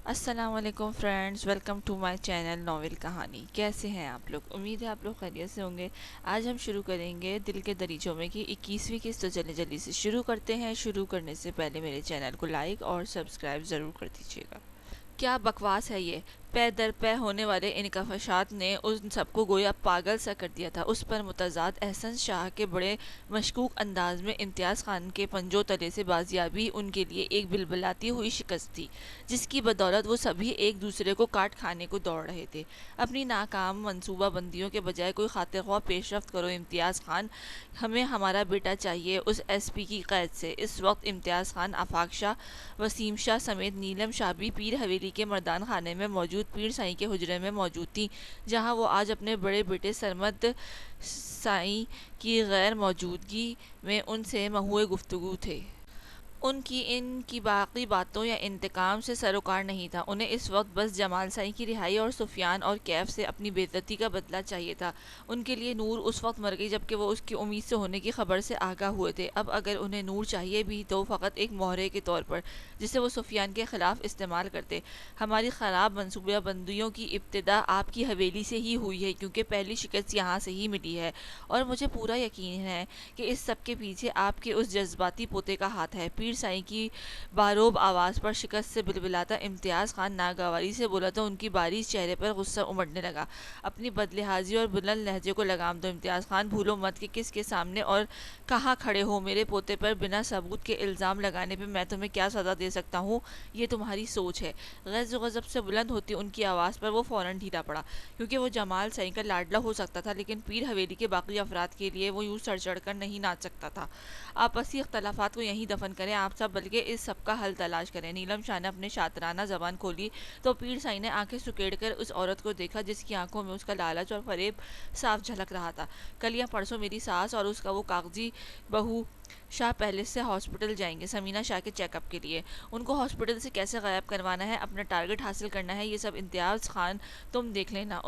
السلام علیکم friends, welcome to my channel novel کہانی۔ کیسے ہیں آپ لوگ؟ امید ہے آپ لوگ خیریت سے ہوں گے۔ آج ہم شروع کریں گے دل کے دریچوں میں کی 21ویں قسط، تو چلے جلدی سے شروع کرتے ہیں۔ شروع کرنے سے پہلے میرے چینل کو لائک اور سبسکرائب ضرور کر دیجیے گا۔ کیا بکواس ہے یہ! پے در پے ہونے والے انکشافات نے ان سب کو گویا پاگل سا کر دیا تھا۔ اس پر متضاد احسن شاہ کے بڑے مشکوک انداز میں امتیاز خان کے پنجوں تلے سے بازیابی ان کے لیے ایک بلبلاتی ہوئی شکست تھی، جس کی بدولت وہ سبھی ایک دوسرے کو کاٹ کھانے کو دوڑ رہے تھے۔ اپنی ناکام منصوبہ بندیوں کے بجائے کوئی خاطر خواہ پیش رفت کرو امتیاز خان، ہمیں ہمارا بیٹا چاہیے اس ایس پی کی قید سے۔ اس وقت امتیاز خان، آفاق شاہ، وسیم شاہ سمیت نیلم شاہ بھی پیر حویلی کے مردان خانے میں موجود پیر سائیں کے حجرے میں موجود تھیں، جہاں وہ آج اپنے بڑے بیٹے سرمد سائیں کی غیر موجودگی میں ان سے محو گفتگو تھے۔ ان کی ان کی باقی باتوں یا انتقام سے سروکار نہیں تھا۔ انہیں اس وقت بس جمال سائیں کی رہائی اور سفیان اور کیف سے اپنی بے عزتی کا بدلہ چاہیے تھا۔ ان کے لیے نور اس وقت مر گئی جبکہ وہ اس کی امید سے ہونے کی خبر سے آگاہ ہوئے تھے۔ اب اگر انہیں نور چاہیے بھی تو فقط ایک مہرے کے طور پر، جسے وہ سفیان کے خلاف استعمال کرتے۔ ہماری خراب منصوبہ بندیوں کی ابتدا آپ کی حویلی سے ہی ہوئی ہے، کیونکہ پہلی شکست یہاں سے ہی ملی ہے، اور مجھے پورا یقین ہے کہ اس سب کے پیچھے آپ کے اس جذباتی پوتے کا ہاتھ ہے۔ پیر سائیں کی باروب آواز پر شکست سے بلبلاتا امتیاز خان ناگواری سے بولا تو ان کی باریک چہرے پر غصہ امڑنے لگا۔ اپنی بدلحاظی اور بلند لہجے کو لگام دو امتیاز خان، بھولو مت کہ کس کے سامنے اور کہاں کھڑے ہو۔ میرے پوتے پر بنا ثبوت کے الزام لگانے پہ میں تمہیں کیا سزا دے سکتا ہوں، یہ تمہاری سوچ ہے۔ غیظ و غضب سے بلند ہوتی ان کی آواز پر وہ فوراً ڈھیلا پڑا، کیونکہ وہ جمال سائیں کا لاڈلا ہو سکتا تھا، لیکن پیر حویلی کے باقی افراد کے لیے وہ یوں سر چڑھ کر نہیں ناچ سکتا تھا۔ آپسی اختلافات کو یہیں دفن کریں آپ سب، بلکہ اس سب کا حل تلاش کریں۔ نیلم شاہ نے اپنے شاطرانہ زبان کھولی تو پیر سائیں نے آنکھیں سکیڑ کر اس عورت کو دیکھا جس کی آنکھوں میں اس کا لالچ اور فریب صاف جھلک رہا تھا۔ کل یا پرسوں میری ساس اور اس کا وہ کاغذی بہو شاہ پیلس سے ہاسپٹل جائیں گے سمینا شاہ کے چیک اپ کے لیے۔ ان کو ہاسپٹل سے کیسے غائب کروانا ہے، اپنا ٹارگٹ حاصل کرنا ہے، یہ سب امتیاز خان تم دیکھ لینا۔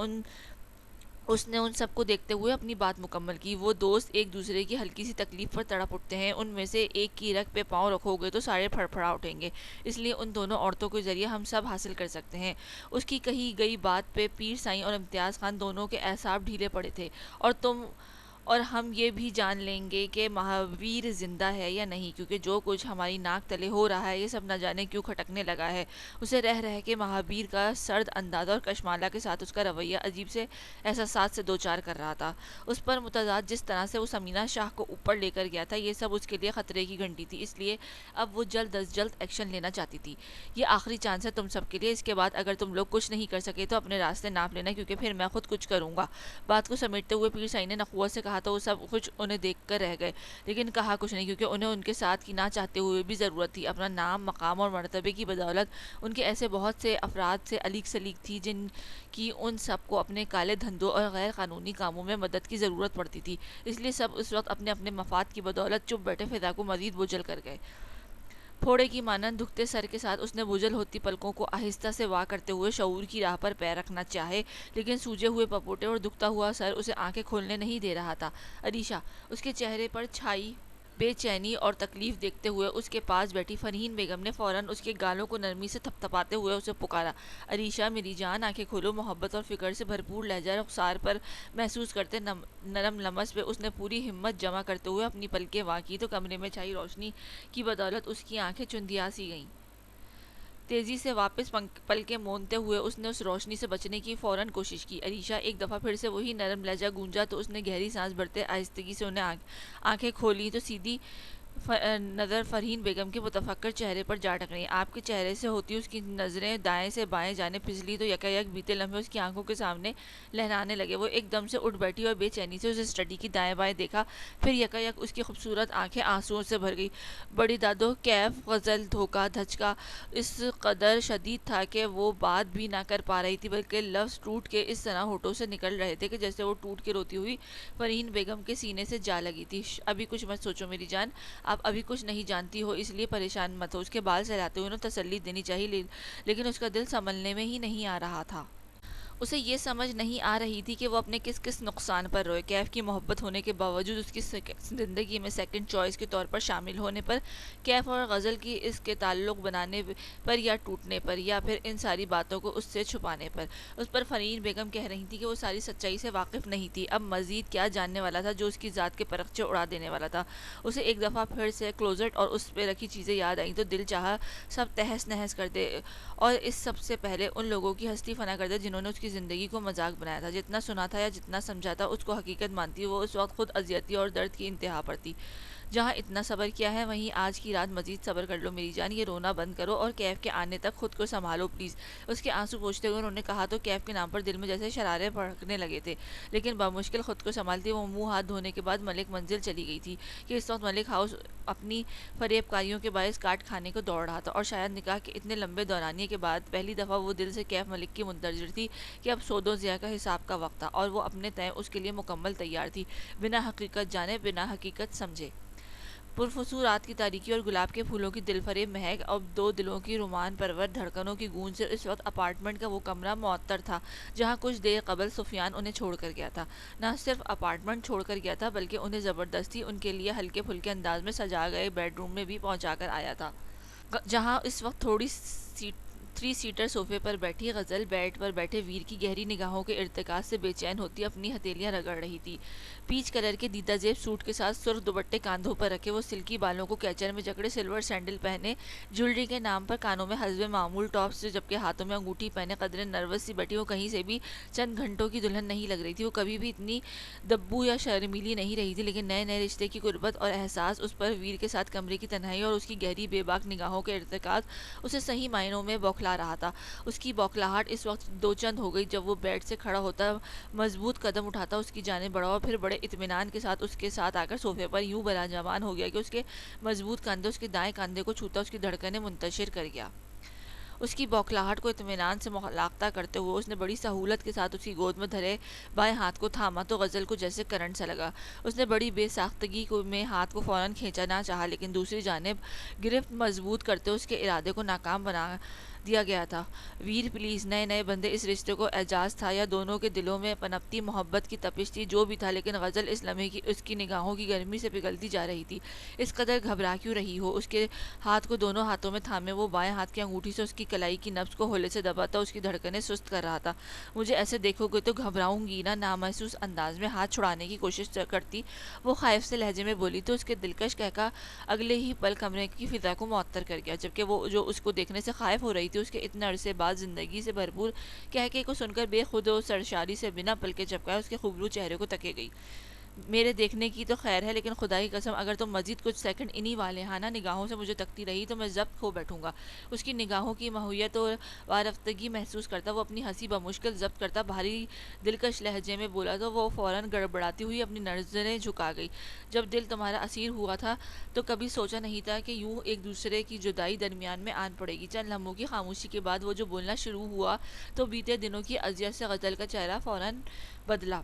اس نے ان سب کو دیکھتے ہوئے اپنی بات مکمل کی۔ وہ دوست ایک دوسرے کی ہلکی سی تکلیف پر تڑپ اٹھتے ہیں، ان میں سے ایک کی رگ پہ پاؤں رکھو گے تو سارے پھڑ پھڑا اٹھیں گے، اس لیے ان دونوں عورتوں کے ذریعے ہم سب حاصل کر سکتے ہیں۔ اس کی کہی گئی بات پہ پیر سائیں اور امتیاز خان دونوں کے اعصاب ڈھیلے پڑے تھے۔ اور ہم یہ بھی جان لیں گے کہ مہاویر زندہ ہے یا نہیں، کیونکہ جو کچھ ہماری ناک تلے ہو رہا ہے یہ سب نہ جانے کیوں کھٹکنے لگا ہے۔ اسے رہ رہ کے مہاویر کا سرد انداز اور کشمالہ کے ساتھ اس کا رویہ عجیب سے احساسات سے دوچار کر رہا تھا۔ اس پر متضاد جس طرح سے وہ سمینا شاہ کو اوپر لے کر گیا تھا، یہ سب اس کے لیے خطرے کی گھنٹی تھی، اس لیے اب وہ جلد از جلد ایکشن لینا چاہتی تھی۔ یہ آخری چانس ہے تم سب کے لیے، اس کے بعد اگر تم لوگ کچھ نہیں کر سکے تو اپنے راستے ناپ لینا، کیونکہ پھر میں خود کچھ کروں گا۔ بات کو سمیٹتے ہوئے پیر سائیں نے نخوت سے کہا تو وہ سب کچھ انہیں دیکھ کر رہ گئے، لیکن کہا کچھ نہیں، کیونکہ انہیں ان کے ساتھ کی نہ چاہتے ہوئے بھی ضرورت تھی۔ اپنا نام، مقام اور مرتبے کی بدولت ان کے ایسے بہت سے افراد سے علیق سلیق تھی جن کی ان سب کو اپنے کالے دھندوں اور غیر قانونی کاموں میں مدد کی ضرورت پڑتی تھی، اس لیے سب اس وقت اپنے اپنے مفاد کی بدولت چپ بیٹھے فضا کو مزید بجھل کر گئے۔ پھوڑے کی مانند دکھتے سر کے ساتھ اس نے بجھل ہوتی پلکوں کو آہستہ سے وا کرتے ہوئے شعور کی راہ پر پیر رکھنا چاہے، لیکن سوجے ہوئے پپوٹے اور دکھتا ہوا سر اسے آنکھیں کھولنے نہیں دے رہا تھا۔ عریشہ! اس کے چہرے پر چھائی بے چینی اور تکلیف دیکھتے ہوئے اس کے پاس بیٹھی فرحین بیگم نے فوراً اس کے گالوں کو نرمی سے تھپ تھپاتے ہوئے اسے پکارا۔ عریشہ میری جان، آنکھیں کھولو۔ محبت اور فکر سے بھرپور لہجہ رخسار پر محسوس کرتے نرم لمس پہ اس نے پوری ہمت جمع کرتے ہوئے اپنی پلکیں واں کی تو کمرے میں چھائی روشنی کی بدولت اس کی آنکھیں چندیا سی گئیں۔ تیزی سے واپس پلکیں موندتے ہوئے اس نے اس روشنی سے بچنے کی فوراً کوشش کی۔ عریشہ! ایک دفعہ پھر سے وہی نرم لہجہ گونجا تو اس نے گہری سانس بھرتے آہستگی سے انہیں آنکھیں کھولیں تو سیدھی نظر فرحین بیگم کے متفکر چہرے پر جا ٹکریں۔ آپ کے چہرے سے ہوتی اس کی نظریں دائیں سے بائیں جانب پھسلی تو یکایک بیتے لمحے اس کی آنکھوں کے سامنے لہرانے لگے۔ وہ ایک دم سے اٹھ بیٹھی اور بے چینی سے اسے اسٹڈی کی، دائیں بائیں دیکھا، پھر یکایک اس کی خوبصورت آنکھیں آنسوؤں سے بھر گئی۔ بڑی دادو! کیف! غزل! دھوکہ! دھچکا اس قدر شدید تھا کہ وہ بات بھی نہ کر پا رہی تھی، بلکہ لفظ ٹوٹ کے اس طرح ہونٹوں سے نکل رہے تھے کہ جیسے وہ ٹوٹ کے روتی ہوئی فرحین بیگم کے سینے سے جا لگی تھی۔ ابھی کچھ مت سوچو میری جان، آپ ابھی کچھ نہیں جانتی ہو، اس لیے پریشان مت ہو۔ اس کے بال سہلاتے ہوئے انہیں تسلی دینی چاہیے، لیکن اس کا دل سنبھلنے میں ہی نہیں آ رہا تھا۔ اسے یہ سمجھ نہیں آ رہی تھی کہ وہ اپنے کس کس نقصان پر روئے۔ کیف کی محبت ہونے کے باوجود اس کی زندگی میں سیکنڈ چوائس کے طور پر شامل ہونے پر، کیف اور غزل کی اس کے تعلق بنانے پر یا ٹوٹنے پر، یا پھر ان ساری باتوں کو اس سے چھپانے پر، اس پر فرین بیگم کہہ رہی تھی کہ وہ ساری سچائی سے واقف نہیں تھی۔ اب مزید کیا جاننے والا تھا جو اس کی ذات کے پرخچے اڑا دینے والا تھا؟ اسے ایک دفعہ پھر سے کلوزٹ اور اس پہ رکھی چیزیں یاد آئیں تو دل چاہا سب تہس نہس کر دے، اور اس سب سے پہلے ان لوگوں کی ہستی فنا کر دے جنہوں نے اس کی زندگی کو مذاق بنایا تھا۔ جتنا سنا تھا یا جتنا سمجھا تھا اس کو حقیقت مانتی، وہ اس وقت خود اذیتی اور درد کی انتہا پر تھی۔ جہاں اتنا صبر کیا ہے وہیں آج کی رات مزید صبر کر لو میری جان، یہ رونا بند کرو اور کیف کے آنے تک خود کو سنبھالو پلیز۔ اس کے آنسو پوچھتے ہوئے انہوں نے کہا تو کیف کے نام پر دل میں جیسے شرارے بھڑکنے لگے تھے، لیکن بمشکل خود کو سنبھالتی وہ منہ ہاتھ دھونے کے بعد ملک منزل چلی گئی تھی کہ اس وقت ملک ہاؤس اپنی فریب کاریوں کے باعث کاٹ کھانے کو دوڑ رہا تھا، اور شاید نکاح کے اتنے لمبے دورانیے کے بعد پہلی دفعہ وہ دل سے کیف ملک کی منتظر تھی کہ اب سودوں ضیاء کا حساب کا وقت تھا، اور وہ اپنے تئیں اس کے لیے مکمل تیار تھی، بنا حقیقت جانے بنا حقیقت سمجھے۔ پرفسو رات کی تاریکی اور گلاب کے پھولوں کی دل فریب مہک اور دو دلوں کی رومان پرور دھڑکنوں کی گونج سے اس وقت اپارٹمنٹ کا وہ کمرہ معطر تھا جہاں کچھ دیر قبل سفیان انہیں چھوڑ کر گیا تھا۔ نہ صرف اپارٹمنٹ چھوڑ کر گیا تھا بلکہ انہیں زبردستی ان کے لیے ہلکے پھلکے انداز میں سجا گئے بیڈ روم میں بھی پہنچا کر آیا تھا، جہاں اس وقت تھری سیٹر صوفے پر بیٹھی غزل بیڈ پر بیٹھے ویر کی گہری نگاہوں کے ارتکاز سے بے چین ہوتی اپنی ہتھیلیاں رگڑ رہی تھی۔ پیچ کلر کے دیدہ زیب سوٹ کے ساتھ سرخ دوپٹے کاندھوں پر رکھے، وہ سلکی بالوں کو کیچر میں جکڑے سلور سینڈل پہنے، جولری کے نام پر کانوں میں حسب معمول ٹاپس سے جبکہ ہاتھوں میں انگوٹھی پہنے قدرے نروس سی بیٹھی، وہ کہیں سے بھی چند گھنٹوں کی دلہن نہیں لگ رہی تھی۔ وہ کبھی بھی اتنی دبو یا شرمیلی نہیں رہی تھی، لیکن نئے نئے رشتے کی قربت اور احساس اس پر ویر کے ساتھ کمرے کی تنہائی اور اس کی گہری بے باک نگاہوں کے ارتکاز اسے صحیح معنوں میں بوکھلا رہا تھا۔ اس کی بوکھلاہٹ اس وقت دو چند ہو گئی جب وہ بیڈ سے کھڑا ہوتا، مضبوط قدم اٹھاتا اس کی جانب بڑھا اور پھر بڑے اطمینان کے ساتھ اس کے ساتھ آ کر صوفے پر یوں براجمان ہو گیا کہ اس کے مضبوط کندھے اس کے دائیں کندھے کو چھوتا اس کی دھڑکنیں منتشر کر گیا۔ اس کی بوکھلاہٹ کو اطمینان سے ملاحظہ کرتے ہوئے اس نے بڑی سہولت کے ساتھ اس کی گود میں دھرے بائیں ہاتھ کو تھاما تو غزل کو جیسے کرنٹ سا لگا۔ اس نے بڑی بے ساختگی میں ہاتھ کو فوراً کھینچا نہ چاہا، لیکن دوسری جانب گرفت مضبوط کرتے اس کے ارادے کو ناکام بنا دیا گیا تھا۔ ویر پلیز، نئے نئے بندے اس رشتے کو اعجاز تھا یا دونوں کے دلوں میں پنپتی محبت کی تپش تھی، جو بھی تھا، لیکن غزل اس لمحے کی اس کی نگاہوں کی گرمی سے پگھلتی جا رہی تھی۔ اس قدر گھبرا کیوں رہی ہو؟ اس کے ہاتھ کو دونوں ہاتھوں میں تھامے وہ بائیں ہاتھ کی انگوٹھی سے اس کی کلائی کی نبض کو ہولے سے دباتا اس کی دھڑکنیں سست کر رہا تھا۔ مجھے ایسے دیکھو گے تو گھبراؤں گی نا؟ نامحسوس انداز میں ہاتھ چھڑانے کی کوشش کرتی وہ خائف سے لہجے میں بولی تو اس کے دلکش کہکا اگلے ہی پل کمرے کی فضا کو معطر کر گیا، جبکہ وہ جو اس کو دیکھنے سے خائف ہو رہی تھی اس کے اتنے عرصے بعد زندگی سے بھرپور کہکے کو سن کر بے خود و سرشاری سے بنا پلکے جھپکائے اس کے خوبرو چہرے کو تکے گئی۔ میرے دیکھنے کی تو خیر ہے، لیکن خدا کی قسم اگر تم مزید کچھ سیکنڈ انہی والہانہ نگاہوں سے مجھے تکتی رہی تو میں ضبط کھو بیٹھوں گا۔ اس کی نگاہوں کی ماہیت اور وارفتگی محسوس کرتا وہ اپنی ہنسی بمشکل ضبط کرتا بھاری دلکش لہجے میں بولا تو وہ فوراً گڑبڑاتی ہوئی اپنی نظریں جھکا گئی۔ جب دل تمہارا اسیر ہوا تھا تو کبھی سوچا نہیں تھا کہ یوں ایک دوسرے کی جدائی درمیان میں آن پڑے گی۔ چند لمحوں کی خاموشی کے بعد وہ جو بولنا شروع ہوا تو بیتے دنوں کی اذیت سے غزل کا چہرہ فوراً بدلا۔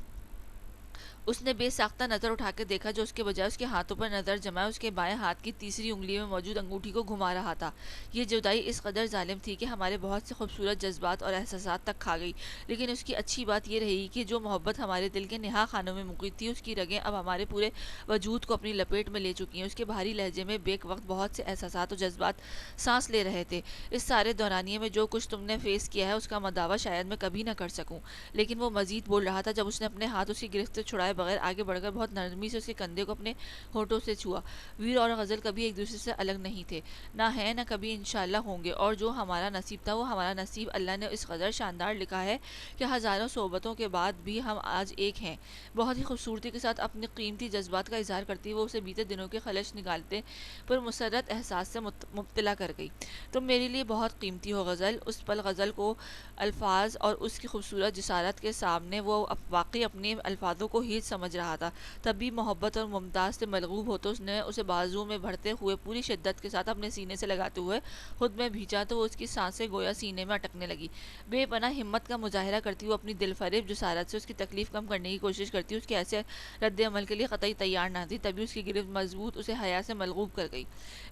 اس نے بے ساختہ نظر اٹھا کے دیکھا جو اس کے بجائے اس کے ہاتھوں پر نظر جمائے اس کے بائیں ہاتھ کی تیسری انگلی میں موجود انگوٹھی کو گھما رہا تھا۔ یہ جدائی اس قدر ظالم تھی کہ ہمارے بہت سے خوبصورت جذبات اور احساسات تک کھا گئی، لیکن اس کی اچھی بات یہ رہی کہ جو محبت ہمارے دل کے نہا خانوں میں مقید تھی اس کی رگیں اب ہمارے پورے وجود کو اپنی لپیٹ میں لے چکی ہیں۔ اس کے بھاری لہجے میں بیک وقت بہت سے احساسات اور جذبات سانس لے رہے تھے۔ اس سارے دورانیے میں جو کچھ تم نے فیس کیا ہے اس کا مداوع شاید میں کبھی نہ کر سکوں۔ لیکن وہ مزید بول رہا تھا جب اس نے اپنے ہاتھ اس کی گرفت سے چھڑائے بغیر آگے بڑھ کر بہت نرمی سے اس کے کندھے کو اپنے ہونٹوں سے چھوا۔ ویر اور غزل کبھی ایک دوسرے سے الگ نہیں تھے، نہ ہیں نہ کبھی انشاءاللہ ہوں گے، اور جو ہمارا نصیب تھا وہ ہمارا نصیب اللہ نے اس قدر شاندار لکھا ہے کہ ہزاروں صحبتوں کے بعد بھی ہم آج ایک ہیں۔ بہت ہی خوبصورتی کے ساتھ اپنے قیمتی جذبات کا اظہار کرتی وہ اسے بیتے دنوں کے خلش نگالتے پر مسرت احساس سے مبتلا کر گئی۔ تم میرے لیے بہت قیمتی ہو غزل۔ اس پل غزل کو الفاظ اور اس کی خوبصورت جسارت کے سامنے وہ واقعی اپنے الفاظوں کو کو ہیچ سمجھ رہا تھا۔ تب بھی محبت اور ممتاز سے ملغوب ہو تو اس نے اسے بازو میں بھرتے ہوئے پوری شدت کے ساتھ اپنے سینے سے لگاتے ہوئے خود میں بھیجا تو اس کی سانسیں گویا سینے میں اٹکنے لگی۔ بے پناہ ہمت کا مظاہرہ کرتی ہوئی اپنی دل فریب جسارت سے اس کی تکلیف کم کرنے کی کوشش کرتی اس کے ایسے رد عمل کے لیے قطعی تیار نہ تھی، تبھی اس کی گرفت مضبوط اسے حیا سے ملغوب کر گئی۔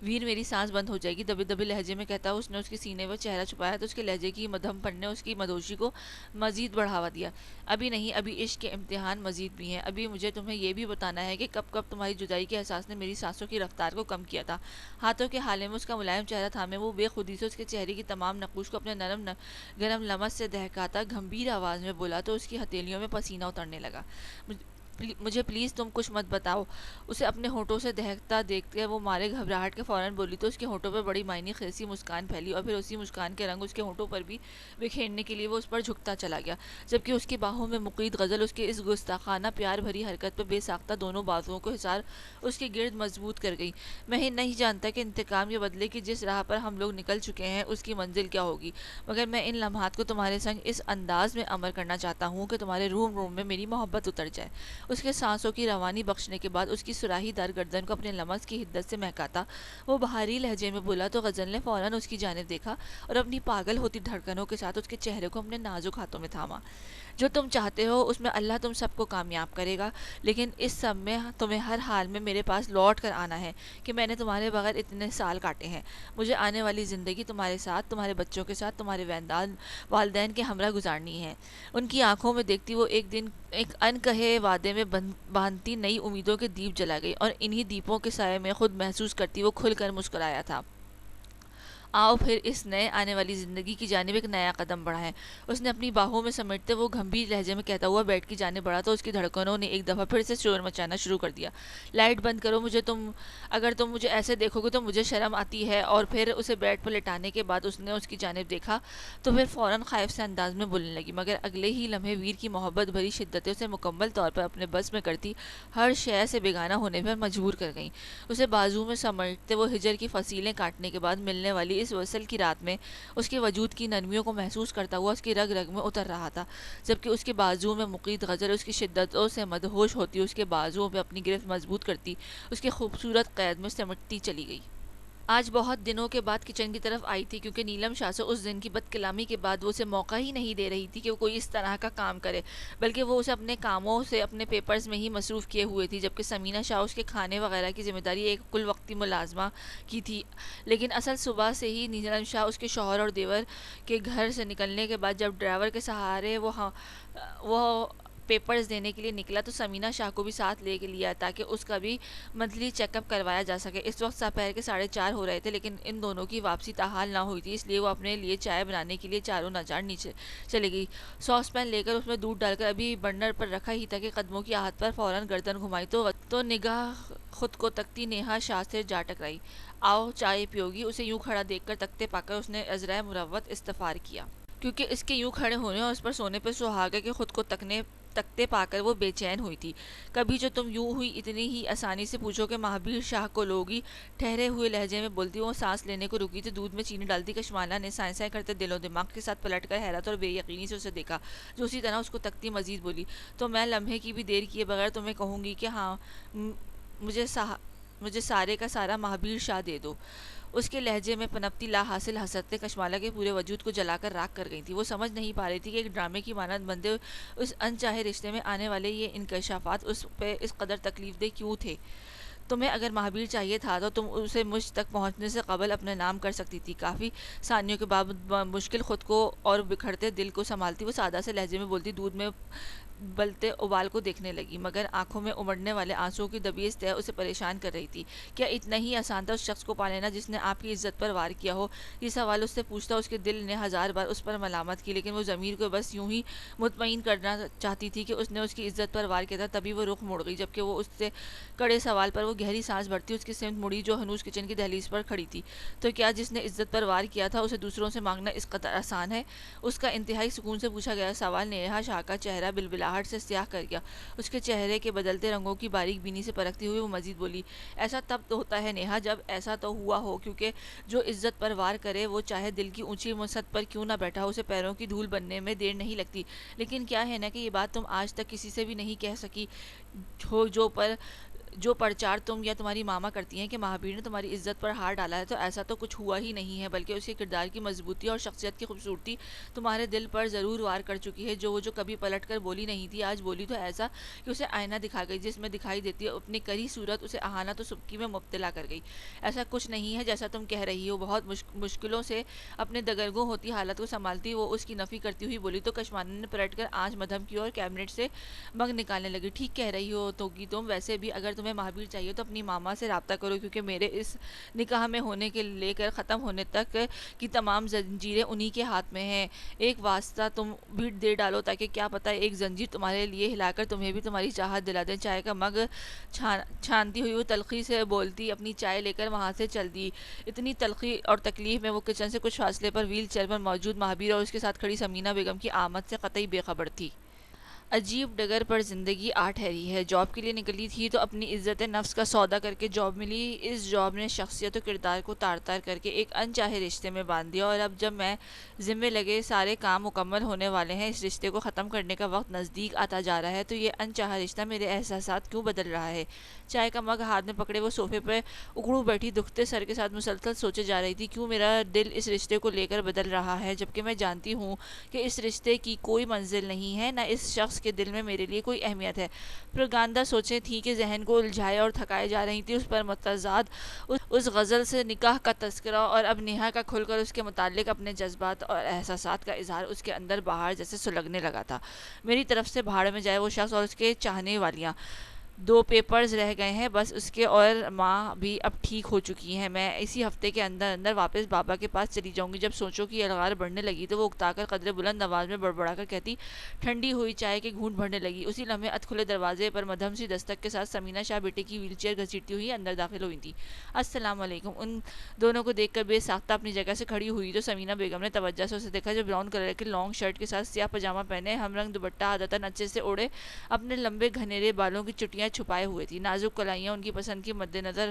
ویر میری سانس بند ہو جائے گی، دبے دبے لہجے میں کہتا اس نے اس کے سینے پر چہرہ چھپایا تو اس کے لہجے کی مدھم پن نے اس کی مدہوشی کو مزید بڑھاوا دیا۔ ابھی نہیں، ابھی عشق کے امتحان مزید بھی ہیں، ابھی مجھے تمہیں یہ بھی بتانا ہے کہ کب کب تمہاری جدائی کے احساس نے میری سانسوں کی رفتار کو کم کیا تھا۔ ہاتھوں کے حالے میں اس کا ملائم چہرہ تھامے وہ بے خودی سے اس کے چہرے کی تمام نقوش کو اپنے نرم گرم لمس سے دہکاتا گھمبیر آواز میں بولا تو اس کی ہتھیلیوں میں پسینہ اترنے لگا۔ مجھے پلیز تم کچھ مت بتاؤ۔ اسے اپنے ہونٹوں سے دہکتا دیکھتے وہ مارے گھبراہٹ کے فوراً بولی تو اس کے ہونٹوں پر بڑی معنی خیزی مسکان پھیلی اور پھر اسی مسکان کے رنگ اس کے ہونٹوں پر بھی بکھیرنے کے لیے وہ اس پر جھکتا چلا گیا، جبکہ اس کی باہوں میں مقید غزل اس کے اس گستاخانہ پیار بھری حرکت پر بے ساختہ دونوں بازوؤں کو حصار اس کے گرد مضبوط کر گئی۔ میں ہی نہیں جانتا کہ انتقام یا بدلے کی جس راہ پر ہم لوگ نکل چکے ہیں اس کی منزل کیا ہوگی، مگر میں ان لمحات کو تمہارے سنگ اس انداز میں امر کرنا چاہتا ہوں کہ تمہارے روم روم میں میری محبت اتر جائے۔ اس کے سانسوں کی روانی بخشنے کے بعد اس کی سراہی دار گردن کو اپنے لمس کی حدت سے مہکاتا وہ بھاری لہجے میں بولا تو غزل نے فوراً اس کی جانب دیکھا اور اپنی پاگل ہوتی دھڑکنوں کے ساتھ اس کے چہرے کو اپنے نازک ہاتھوں میں تھاما۔ جو تم چاہتے ہو اس میں اللہ تم سب کو کامیاب کرے گا، لیکن اس سب میں تمہیں ہر حال میں میرے پاس لوٹ کر آنا ہے کہ میں نے تمہارے بغیر اتنے سال کاٹے ہیں۔ مجھے آنے والی زندگی تمہارے ساتھ، تمہارے بچوں کے ساتھ، تمہارے والدین کے ہمراہ گزارنی ہے۔ ان کی آنکھوں میں دیکھتی وہ ایک دن ایک ان کہے وعدے میں باندھتی نئی امیدوں کے دیپ جلا گئی اور انہی دیپوں کے سائے میں خود محسوس کرتی وہ کھل کر مسکرایا تھا۔ آؤ پھر اس نئے آنے والی زندگی کی جانب ایک نیا قدم بڑھائیں۔ اس نے اپنی باہوں میں سمیٹتے وہ گھمبیر لہجے میں کہتا ہوا بیڈ کی جانب بڑھا تو اس کی دھڑکنوں نے ایک دفعہ پھر سے شور مچانا شروع کر دیا۔ لائٹ بند کرو، اگر تم مجھے ایسے دیکھو گے تو مجھے شرم آتی ہے۔ اور پھر اسے بیڈ پر لٹانے کے بعد اس نے اس کی جانب دیکھا تو پھر فوراً خائف سے انداز میں بولنے لگی، مگر اگلے ہی لمحے ویر کی محبت بھری شدتیں اسے مکمل طور پر اپنے بس میں کرتی ہر شے سے بیگانہ ہونے پر مجبور کر گئیں۔ اسے بازو میں سمیٹتے وہ ہجر کی فصیلیں کاٹنے کے بعد ملنے والی اس وصل کی رات میں اس کے وجود کی نرمیوں کو محسوس کرتا ہوا اس کی رگ رگ میں اتر رہا تھا، جبکہ اس کے بازو میں مقید غزل اس کی شدتوں سے مدہوش ہوتی اس کے بازوؤں پہ اپنی گرفت مضبوط کرتی اس کے خوبصورت قید میں سمٹتی چلی گئی۔ آج بہت دنوں کے بعد کچن کی طرف آئی تھی کیونکہ نیلم شاہ سے اس دن کی بد کلامی کے بعد وہ اسے موقع ہی نہیں دے رہی تھی کہ وہ کوئی اس طرح کا کام کرے، بلکہ وہ اسے اپنے کاموں سے اپنے پیپرز میں ہی مصروف کیے ہوئے تھی، جبکہ سمینہ شاہ اس کے کھانے وغیرہ کی ذمہ داری ایک کل وقتی ملازمہ کی تھی۔ لیکن اصل صبح سے ہی نیلم شاہ اس کے شوہر اور دیور کے گھر سے نکلنے کے بعد جب ڈرائیور کے سہارے وہ پیپرز دینے کے لیے نکلا تو سمینہ شاہ کو بھی ساتھ لے کے لیا تاکہ اس کا بھی منتھلی چیک اپ کروایا جا سکے۔ اس وقت دوپہر کے 4:30 ہو رہے تھے، لیکن ان دونوں کی واپسی تاحال نہ ہوئی تھی، اس لیے وہ اپنے لیے چائے بنانے کے لیے چاروں ناچار نیچے چلے گئی۔ ساس پین لے کر اس میں دودھ ڈال کر ابھی برنر پر رکھا ہی تھا کہ قدموں کی آہٹ پر فوراً گردن گھمائی تو نگاہ خود کو تکتی نیہا شاہ سے جا ٹکرائی۔ آؤ چائے پیو گی؟ اسے یوں کھڑا دیکھ کر تکتے پا کر اس نے عذرائے مروت استفار کیا، کیونکہ اس کے یوں کھڑے ہونے اور اس پر سونے پہ سہاگے کے خود کو تکتے پا کر وہ بے چین ہوئی تھی۔ کبھی جو تم یوں ہوئی اتنی ہی آسانی سے پوچھو کہ مہابیر شاہ کو لوگی؟ ٹھہرے ہوئے لہجے میں بولتی وہ سانس لینے کو رکی تو دودھ میں چینی ڈالتی کشمالہ نے سائیں سائیں کرتے دل و دماغ کے ساتھ پلٹ کر حیرت اور بے یقینی سے اسے دیکھا، جو اسی طرح اس کو تکتی مزید بولی تو میں لمحے کی بھی دیر کیے بغیر تمہیں کہوں گی کہ ہاں مجھے سارے کا سارا مہابیر شاہ دے دو۔ اس کے لہجے میں پنپتی لا حاصل حسرتیں کشمالہ کے پورے وجود کو جلا کر راکھ کر گئی تھی۔ وہ سمجھ نہیں پا رہی تھی کہ ایک ڈرامے کی مانند بندے اس انچاہے رشتے میں آنے والے یہ انکشافات اس پہ اس قدر تکلیف دہ کیوں تھے؟ تمہیں اگر مہابیر چاہیے تھا تو تم اسے مجھ تک پہنچنے سے قبل اپنے نام کر سکتی تھی۔ کافی ثانیوں کے بعد مشکل خود کو اور بکھرتے دل کو سنبھالتی وہ سادہ سے لہجے میں بولتی دودھ میں بلتے ابال کو دیکھنے لگی، مگر آنکھوں میں امڑنے والے آنسوؤں کی دبیز تہ اسے پریشان کر رہی تھی۔ کیا اتنا ہی آسان تھا اس شخص کو پا لینا جس نے آپ کی عزت پر وار کیا ہو؟ یہ سوال اس سے پوچھتا اس کے دل نے 1000 بار اس پر ملامت کی، لیکن وہ ضمیر کو بس یوں ہی مطمئن کرنا چاہتی تھی کہ اس نے اس کی عزت پر وار کیا تھا، تبھی وہ رخ موڑ گئی، جبکہ وہ اس سے کڑے سوال پر وہ گہری سانس بھرتی اس کی سمت مڑی جو ہنوز کچن کی دہلیز پر کھڑی تھی۔ تو کیا جس نے عزت پر وار کیا تھا اسے دوسروں سے مانگنا اس قدر آسان ہے؟ اس کا انتہائی سکون سے پوچھا گیا سوال نیہا شاہ کا چہرہ بلبلاہٹ سے سیاہ کر گیا۔ اس کے چہرے کے بدلتے رنگوں کی باریک بینی سے پرکھتی ہوئی وہ مزید بولی، ایسا تب تو ہوتا ہے نیہا جب ایسا تو ہوا ہو، کیونکہ جو عزت پر وار کرے وہ چاہے دل کی اونچی مسد پر کیوں نہ بیٹھا ہو، اسے پیروں کی دھول بننے میں دیر نہیں لگتی۔ لیکن کیا ہے نا کہ یہ بات تم آج تک کسی سے بھی نہیں کہہ سکی ہو جو پرچار تم یا تمہاری ماما کرتی ہیں کہ مہابیر نے تمہاری عزت پر ہار ڈالا ہے، تو ایسا تو کچھ ہوا ہی نہیں ہے، بلکہ اس کے کردار کی مضبوطی اور شخصیت کی خوبصورتی تمہارے دل پر ضرور وار کر چکی ہے۔ جو کبھی پلٹ کر بولی نہیں تھی، آج بولی تو ایسا کہ اسے آئینہ دکھا گئی، جس میں دکھائی دیتی ہے اپنی کری صورت، اسے اہانت تو سبکی میں مبتلا کر گئی۔ ایسا کچھ نہیں ہے جیسا تم کہہ رہی ہو۔ بہت مشکلوں سے اپنے دگرگوں ہوتی حالت کو سنبھالتی وہ اس کی نفی کرتی ہوئی بولی تو کشمانی نے پلٹ کر آنچ مدھم کی اور کیبنٹ سے منگ نکالنے لگی۔ ٹھیک کہہ رہی ہو تو کہ تم ویسے بھی اگر تمہیں مہابیر چاہیے تو اپنی ماما سے رابطہ کرو، کیونکہ میرے اس نکاح میں ہونے کے لے کر ختم ہونے تک کی تمام زنجیریں انہی کے ہاتھ میں ہیں۔ ایک واسطہ تم بھی دے ڈالو تاکہ کیا پتہ ایک زنجیر تمہارے لیے ہلا کر تمہیں بھی تمہاری چاہت دلا دیں۔ چائے کا مگ چھانتی ہوئی وہ تلخی سے بولتی اپنی چائے لے کر وہاں سے چل دی۔ اتنی تلخی اور تکلیف میں وہ کچن سے کچھ فاصلے پر ویل چیئر پر موجود مہابیر اور اس کے ساتھ کھڑی ثمینہ بیگم کی آمد سے قطعی بے خبر تھی۔ عجیب ڈگر پر زندگی آ ٹھہری ہے۔ جاب کے لیے نکلی تھی تو اپنی عزت نفس کا سودا کر کے جاب ملی۔ اس جاب نے شخصیت و کردار کو تار تار کر کے ایک انچاہے رشتے میں باندھ دیا، اور اب جب میں ذمے لگے سارے کام مکمل ہونے والے ہیں، اس رشتے کو ختم کرنے کا وقت نزدیک آتا جا رہا ہے، تو یہ انچاہا رشتہ میرے احساسات کیوں بدل رہا ہے؟ چائے کا مگ ہاتھ میں پکڑے وہ صوفے پہ اکڑو بیٹھی دکھتے سر کے ساتھ مسلسل سوچے جا رہی تھی، کیوں میرا دل اس رشتے کو لے کر بدل رہا ہے، جبکہ میں جانتی ہوں کہ اس رشتے کی کوئی منزل نہیں ہے، نہ اس شخص کے دل میں میرے لیے کوئی اہمیت ہے۔ پروگاندا سوچیں تھیں کہ ذہن کو الجھائے اور تھکائے جا رہی تھی، اس پر متضاد اس غزل سے نکاح کا تذکرہ، اور اب نیہا کا کھل کر اس کے متعلق اپنے جذبات اور احساسات کا اظہار اس کے اندر بہار جیسے سلگنے لگا تھا۔ میری طرف سے بھاڑ میں جائے وہ شخص اور اس کے چاہنے والیاں۔ 2 پیپرز رہ گئے ہیں بس، اس کے اور ماں بھی اب ٹھیک ہو چکی ہیں۔ میں اسی ہفتے کے اندر اندر واپس بابا کے پاس چلی جاؤں گی۔ جب سوچوں کی یلغار بڑھنے لگی تو وہ اکتا کر قدرے بلند آواز میں بڑبڑا کر کہتی، ٹھنڈی ہوئی چائے کے گھونٹ بھرنے لگی۔ اسی لمحے ادکھلے دروازے پر مدھم سی دستک کے ساتھ ثمینہ شاہ بیٹے کی ویل چیئر گھسیٹتی ہوئی اندر داخل ہوئی تھی۔ السلام علیکم۔ ان دونوں کو دیکھ کر بے ساختہ اپنی جگہ سے کھڑی ہوئی تو ثمینہ بیگم نے توجہ سے اسے دیکھا، جو براؤن کلر کے لانگ شرٹ کے ساتھ سیاہ پاجامہ پہنے، ہم رنگ دوپٹہ عادتاً اچھے سے اوڑھے، اپنے لمبے گھنیرے بالوں کی چٹیاں چھپائے ہوئے تھی۔ نازک کلائیاں ان کی پسند کی مد نظر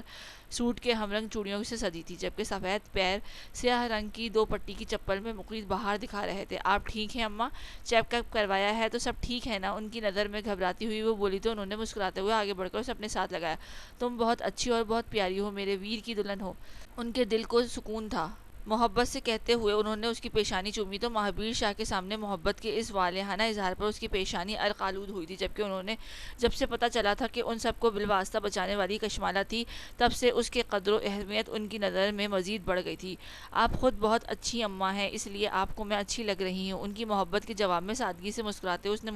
سوٹ کے ہم رنگ چوڑیوں سے سجی تھی، جبکہ سفید پیر سیاہ رنگ کی 2 پٹی کی چپل میں مقید بہار دکھا رہے تھے۔ آپ ٹھیک ہیں اماں؟ چیک اپ کروایا ہے تو سب ٹھیک ہے نا؟ ان کی نظر میں گھبراتی ہوئی وہ بولی تو انہوں نے مسکراتے ہوئے آگے بڑھ کر اسے اپنے ساتھ لگایا۔ تم بہت اچھی اور بہت پیاری ہو، میرے ویر کی دلہن ہو۔ ان کے دل کو سکون تھا۔ محبت سے کہتے ہوئے انہوں نے اس کی پیشانی چومی تو مہابیر شاہ کے سامنے محبت کے اس والہانہ اظہار پر اس کی پیشانی عرق آلود ہوئی تھی، جبکہ انہوں نے جب سے پتہ چلا تھا کہ ان سب کو بالواسطہ بچانے والی کشمالہ تھی، تب سے اس کے قدر و اہمیت ان کی نظر میں مزید بڑھ گئی تھی۔ آپ خود بہت اچھی اماں ہیں، اس لیے آپ کو میں اچھی لگ رہی ہوں۔ ان کی محبت کے جواب میں سادگی سے مسکراتے اس نے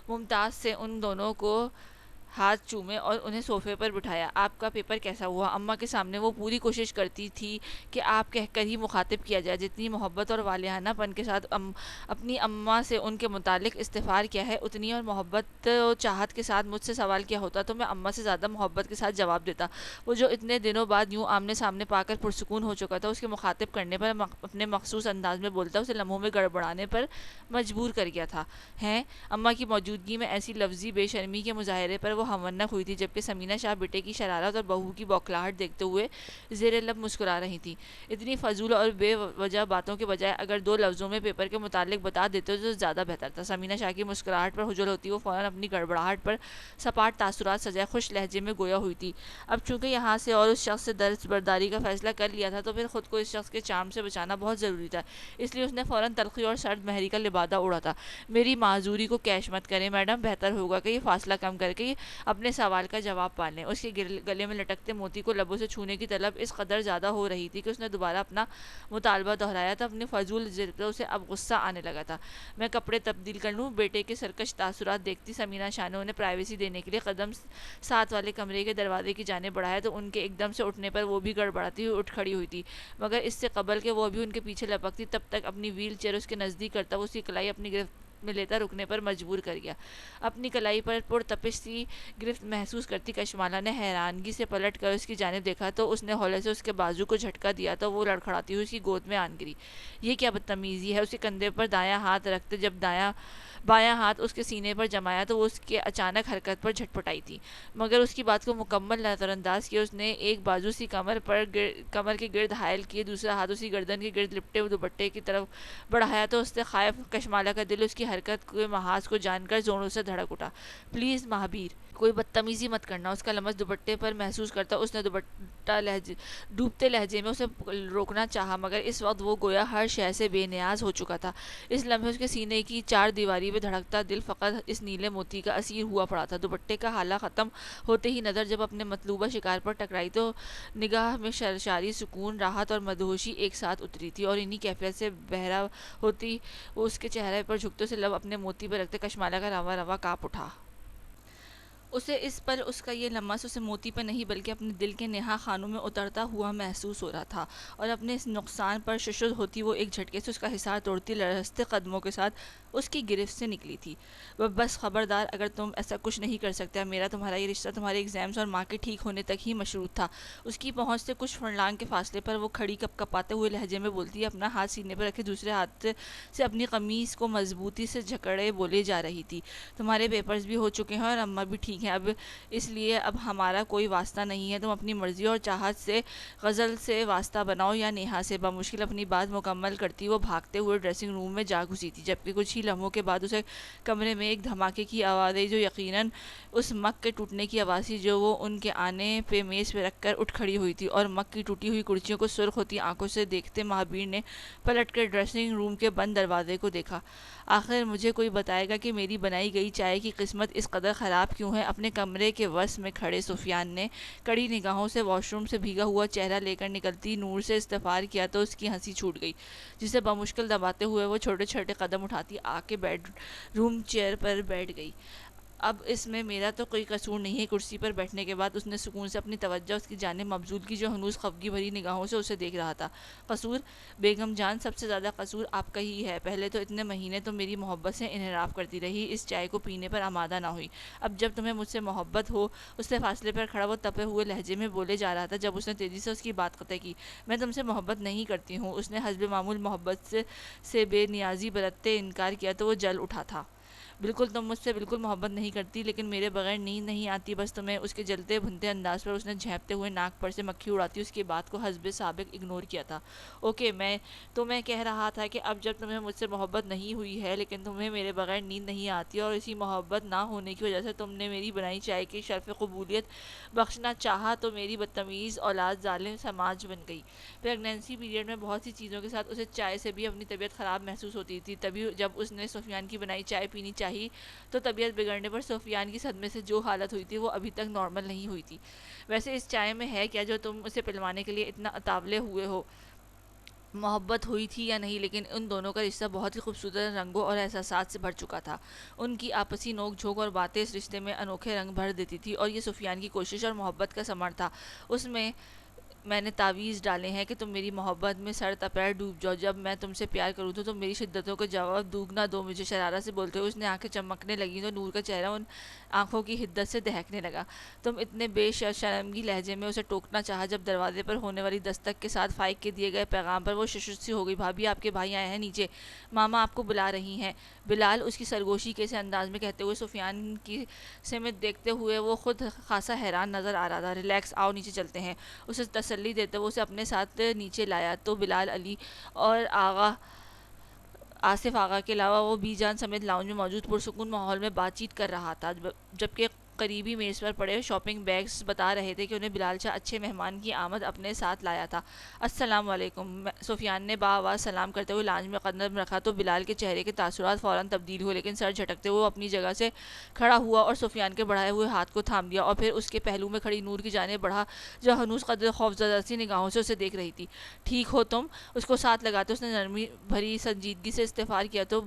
ممتاز سے ان دونوں کو ہاتھ چومے اور انہیں صوفے پر بٹھایا۔ آپ کا پیپر کیسا ہوا؟ اماں کے سامنے وہ پوری کوشش کرتی تھی کہ آپ کہہ کر ہی مخاطب کیا جائے۔ جتنی محبت اور والہانہ پن کے ساتھ اپنی اماں سے ان کے متعلق استفسار کیا ہے، اتنی اور محبت و چاہت کے ساتھ مجھ سے سوال کیا ہوتا تو میں اماں سے زیادہ محبت کے ساتھ جواب دیتا۔ وہ جو اتنے دنوں بعد یوں آمنے سامنے پا کر پرسکون ہو چکا تھا، اس کے مخاطب کرنے پر اپنے مخصوص انداز میں بولتا اسے لمحوں میں گڑبڑانے پر مجبور کر گیا تھا۔ ہیں؟ اماں کی موجودگی میں ایسی لفظی بے شرمی کے مظاہرے پر وہ ہمنک ہوئی تھی، جبکہ ثمینہ شاہ بیٹے کی شرارت اور بہو کی بوکھلاہٹ دیکھتے ہوئے زیر لب مسکرا رہی تھیں۔ اتنی فضول اور بے وجہ باتوں کے بجائے اگر 2 لفظوں میں پیپر کے متعلق بتا دیتے تو زیادہ بہتر تھا۔ ثمینہ شاہ کی مسکراہٹ پر حجل ہوتی وہ فوراً اپنی گڑبڑاہٹ پر سپاٹ تاثرات سجائے خوش لہجے میں گویا ہوئی تھی۔ اب چونکہ یہاں سے اور اس شخص سے درس برداری کا فیصلہ کر لیا تھا، تو پھر خود کو اس شخص کے چارم سے بچانا بہت ضروری تھا، اس لیے اس نے فوراً تلخی اور سرد مہری کا لبادہ اوڑھا تھا۔ میری معذوری کو کیش مت کریں میڈم، بہتر ہوگا کہ یہ فاصلہ کم کر کے اپنے سوال کا جواب پا لیں۔ اس کے گلے میں لٹکتے موتی کو لبوں سے چھونے کی طلب اس قدر زیادہ ہو رہی تھی کہ اس نے دوبارہ اپنا مطالبہ دہرایا تو اپنی فضول ضد پر اسے اب غصہ آنے لگا تھا۔ میں کپڑے تبدیل کر لوں؟ بیٹے کے سرکش تاثرات دیکھتی ثمینہ شاہ نے انہیں پرائیویسی دینے کے لیے قدم ساتھ والے کمرے کے دروازے کی جانب بڑھایا تو ان کے ایک دم سے اٹھنے پر وہ بھی گڑبڑاتی ہوئی اٹھ کھڑی ہوئی تھی، مگر اس سے قبل کہ وہ بھی ان کے پیچھے لپکتی تب تک اپنی ویل چیئر اس کے نزدیک کرتا وہ اس کی کلائی اپنی میں لیتا رکنے پر مجبور کر گیا۔ اپنی کلائی پر پرتپش سی گرفت محسوس کرتی کشمالہ نے حیرانگی سے پلٹ کر اس کی جانب دیکھا تو اس نے ہولے سے اس کے بازو کو جھٹکا دیا تو وہ لڑکھڑاتی ہوئی اس کی گود میں آن گری۔ یہ کیا بدتمیزی ہے! اس کے کندھے پر دایاں ہاتھ رکھتے جب بایاں ہاتھ اس کے سینے پر جمایا تو وہ اس کے اچانک حرکت پر جھٹپٹائی تھی، مگر اس کی بات کو مکمل نظر انداز کیے اس نے ایک بازو سی کمر کے گرد حائل کیے، دوسرا ہاتھ اسی گردن کے گرد لپٹے ہوئے دوپٹے کی طرف بڑھایا تو اس سے خائف کشمالہ کا دل اس کی حرکت کے محاذ کو جان کر زوروں سے دھڑک اٹھا۔ پلیز مہابیر، کوئی بدتمیزی مت کرنا، اس کا لمس دوپٹے پر محسوس کرتا اس نے ڈوبتے لہجے میں اسے روکنا چاہا، مگر اس وقت وہ گویا ہر شے سے بے نیاز ہو چکا تھا۔ اس لمحے اس کے سینے کی چار دیواری میں دھڑکتا دل فقط اس نیلے موتی کا اسیر ہوا پڑا تھا۔ دوپٹے کا ہالہ ختم ہوتے ہی نظر جب اپنے مطلوبہ شکار پر ٹکرائی تو نگاہ میں سرشاری سکون، راحت اور مدہوشی ایک ساتھ اتری تھی، اور انہی کیفیت سے بہرا ہوتی وہ اس کے چہرے پر جھکتے سے لب اپنے موتی پر رکھتے کشمالہ کا رواں رواں کانپ اٹھا۔ اسے اس پر اس کا یہ لمس اسے موتی پر نہیں بلکہ اپنے دل کے نہا خانوں میں اترتا ہوا محسوس ہو رہا تھا، اور اپنے اس نقصان پر ششد ہوتی وہ ایک جھٹکے سے اس کا حصار توڑتی لرزتے قدموں کے ساتھ اس کی گرفت سے نکلی تھی۔ بس خبردار، اگر تم ایسا کچھ نہیں کر سکتے، میرا تمہارا یہ رشتہ تمہارے ایگزامز اور ماں کے ٹھیک ہونے تک ہی مشروط تھا۔ اس کی پہنچ سے کچھ فرلانگ کے فاصلے پر وہ کھڑی کپ کپاتے ہوئے لہجے میں بولتی، اپنا ہاتھ سینے پر رکھے دوسرے ہاتھ سے اپنی قمیص کو مضبوطی سے جکڑے بولے جا رہی تھی، تمہارے پیپرز بھی ہو چکے ہیں اور اماں بھی ٹھیک ہیں، اس لیے اب ہمارا کوئی واسطہ نہیں ہے، تم اپنی مرضی اور چاہت سے غزل سے واسطہ بناؤ یا نیہا سے۔ بمشکل اپنی بات مکمل کرتی وہ بھاگتے ہوئے ڈریسنگ روم میں جا گھسی تھی، جبکہ کچھ ہی لمحوں کے بعد اسے کمرے میں ایک دھماکے کی آواز آئی جو یقیناً اس مگ کے ٹوٹنے کی آواز تھی جو وہ ان کے آنے پہ میز پہ رکھ کر اٹھ کھڑی ہوئی تھی، اور مگ کی ٹوٹی ہوئی کرسیوں کو سرخ ہوتی آنکھوں سے دیکھتے مہابیر نے پلٹ کر ڈریسنگ روم کے بند دروازے کو دیکھا۔ آخر مجھے کوئی بتائے گا کہ میری بنائی گئی چائے کی قسمت اس قدر خراب کیوں ہے؟ اپنے کمرے کے وسط میں کھڑے سفیان نے کڑی نگاہوں سے واش روم سے بھیگا ہوا چہرہ لے کر نکلتی نور سے استفسار کیا تو اس کی ہنسی چھوٹ گئی، جسے بمشکل دباتے ہوئے وہ چھوٹے چھوٹے قدم اٹھاتی آ کے بیڈ روم چیئر پر بیٹھ گئی۔ اب اس میں میرا تو کوئی قصور نہیں ہے۔ کرسی پر بیٹھنے کے بعد اس نے سکون سے اپنی توجہ اس کی جانب مبذول کی جو ہنوز خفگی بھری نگاہوں سے اسے دیکھ رہا تھا۔ قصور؟ بیگم جان، سب سے زیادہ قصور آپ کا ہی ہے۔ پہلے تو اتنے مہینے تم میری محبت سے انحراف کرتی رہی، اس چائے کو پینے پر آمادہ نہ ہوئی، اب جب تمہیں مجھ سے محبت ہو۔ اس سے فاصلے پر کھڑا وہ تپے ہوئے لہجے میں بولے جا رہا تھا جب اس نے تیزی سے اس کی بات قطع کی۔ میں تم سے محبت نہیں کرتی ہوں۔ اس نے حسب معمول محبت سے بے نیازی برتتے انکار کیا تو وہ جل اٹھا تھا۔ بالکل، تم مجھ سے بالکل محبت نہیں کرتی، لیکن میرے بغیر نیند نہیں آتی بس تمہیں۔ اس کے جلتے بھنتے انداز پر اس نے جھینپتے ہوئے ناک پر سے مکھی اڑاتی اس کی بات کو حسب سابق اگنور کیا تھا۔ اوکے، میں کہہ رہا تھا کہ اب جب تمہیں مجھ سے محبت نہیں ہوئی ہے لیکن تمہیں میرے بغیر نیند نہیں آتی، اور اسی محبت نہ ہونے کی وجہ سے تم نے میری بنائی چائے کی شرف قبولیت بخشنا چاہا تو میری بدتمیز اولاد ظالم سماج بن گئی۔ پریگنینسی پیریڈ میں بہت سی چیزوں کے ساتھ اسے چائے سے بھی اپنی طبیعت خراب محسوس ہوتی تھی، تبھی جب اس نے سفیان کی بنائی چائے پینی چاہی تو طبیعت بگڑنے پر سفیان کی صدمے سے جو حالت ہوئی تھی وہ ابھی تک نارمل نہیں ہوئی تھی۔ ویسے اس چائے میں ہے کیا جو تم اسے پلوانے کے لیے اتنا اتاولے ہوئے ہو؟ محبت ہوئی تھی یا نہیں، لیکن ان دونوں کا رشتہ بہت ہی خوبصورت رنگوں اور احساسات سے بھر چکا تھا۔ ان کی آپسی نوک جھونک اور باتیں اس رشتے میں انوکھے رنگ بھر دیتی تھی، اور یہ سفیان کی کوشش اور محبت کا ثمر تھا۔ اس میں نے تعویذ ڈالے ہیں کہ تم میری محبت میں سر تپیر ڈوب جاؤ، جب میں تم سے پیار کروں تو تم میری شدتوں کا جواب دوگنا دو مجھے۔ شرارت سے بولتے ہوئے اس نے آنکھیں چمکنے لگیں تو نور کا چہرہ ان آنکھوں کی حدت سے دہکنے لگا۔ تم اتنے بے شرمگی لہجے میں اسے ٹوکنا چاہا جب دروازے پر ہونے والی دستک کے ساتھ فائق کے دیے گئے پیغام پر وہ ششت سی ہو گئی۔ بھابھی، آپ کے بھائی آئے ہیں نیچے، ماما آپ کو بلا رہی ہیں۔ بلال، اس کی سرگوشی کے سے انداز میں کہتے ہوئے سفیان کی سمت دیکھتے ہوئے وہ خود خاصا حیران نظر آ رہا تھا۔ ریلیکس، آؤ نیچے چلتے ہیں، اسے تسلی دیتے ہوئے اسے اپنے ساتھ نیچے لایا تو بلال، علی اور آصف آغا کے علاوہ وہ بی جان سمیت لاؤنج میں موجود پرسکون ماحول میں بات چیت کر رہا تھا، جبکہ قریبی میز پر پڑے شاپنگ بیگز بتا رہے تھے کہ انہیں بلال شاہ اچھے مہمان کی آمد اپنے ساتھ لایا تھا۔ السلام علیکم، سفیان نے باآواز سلام کرتے ہوئے لانج میں قدم رکھا تو بلال کے چہرے کے تاثرات فوراً تبدیل ہوئے، لیکن سر جھٹکتے ہوئے وہ اپنی جگہ سے کھڑا ہوا اور سفیان کے بڑھائے ہوئے ہاتھ کو تھام لیا، اور پھر اس کے پہلو میں کھڑی نور کی جانب بڑھا جو ہنوز قدر خوفزدہ سی نگاہوں سے اسے دیکھ رہی تھی۔ ٹھیک ہو تم؟ اس کو ساتھ لگاتے اس نے نرمی بھری سنجیدگی سے استفسار کیا تو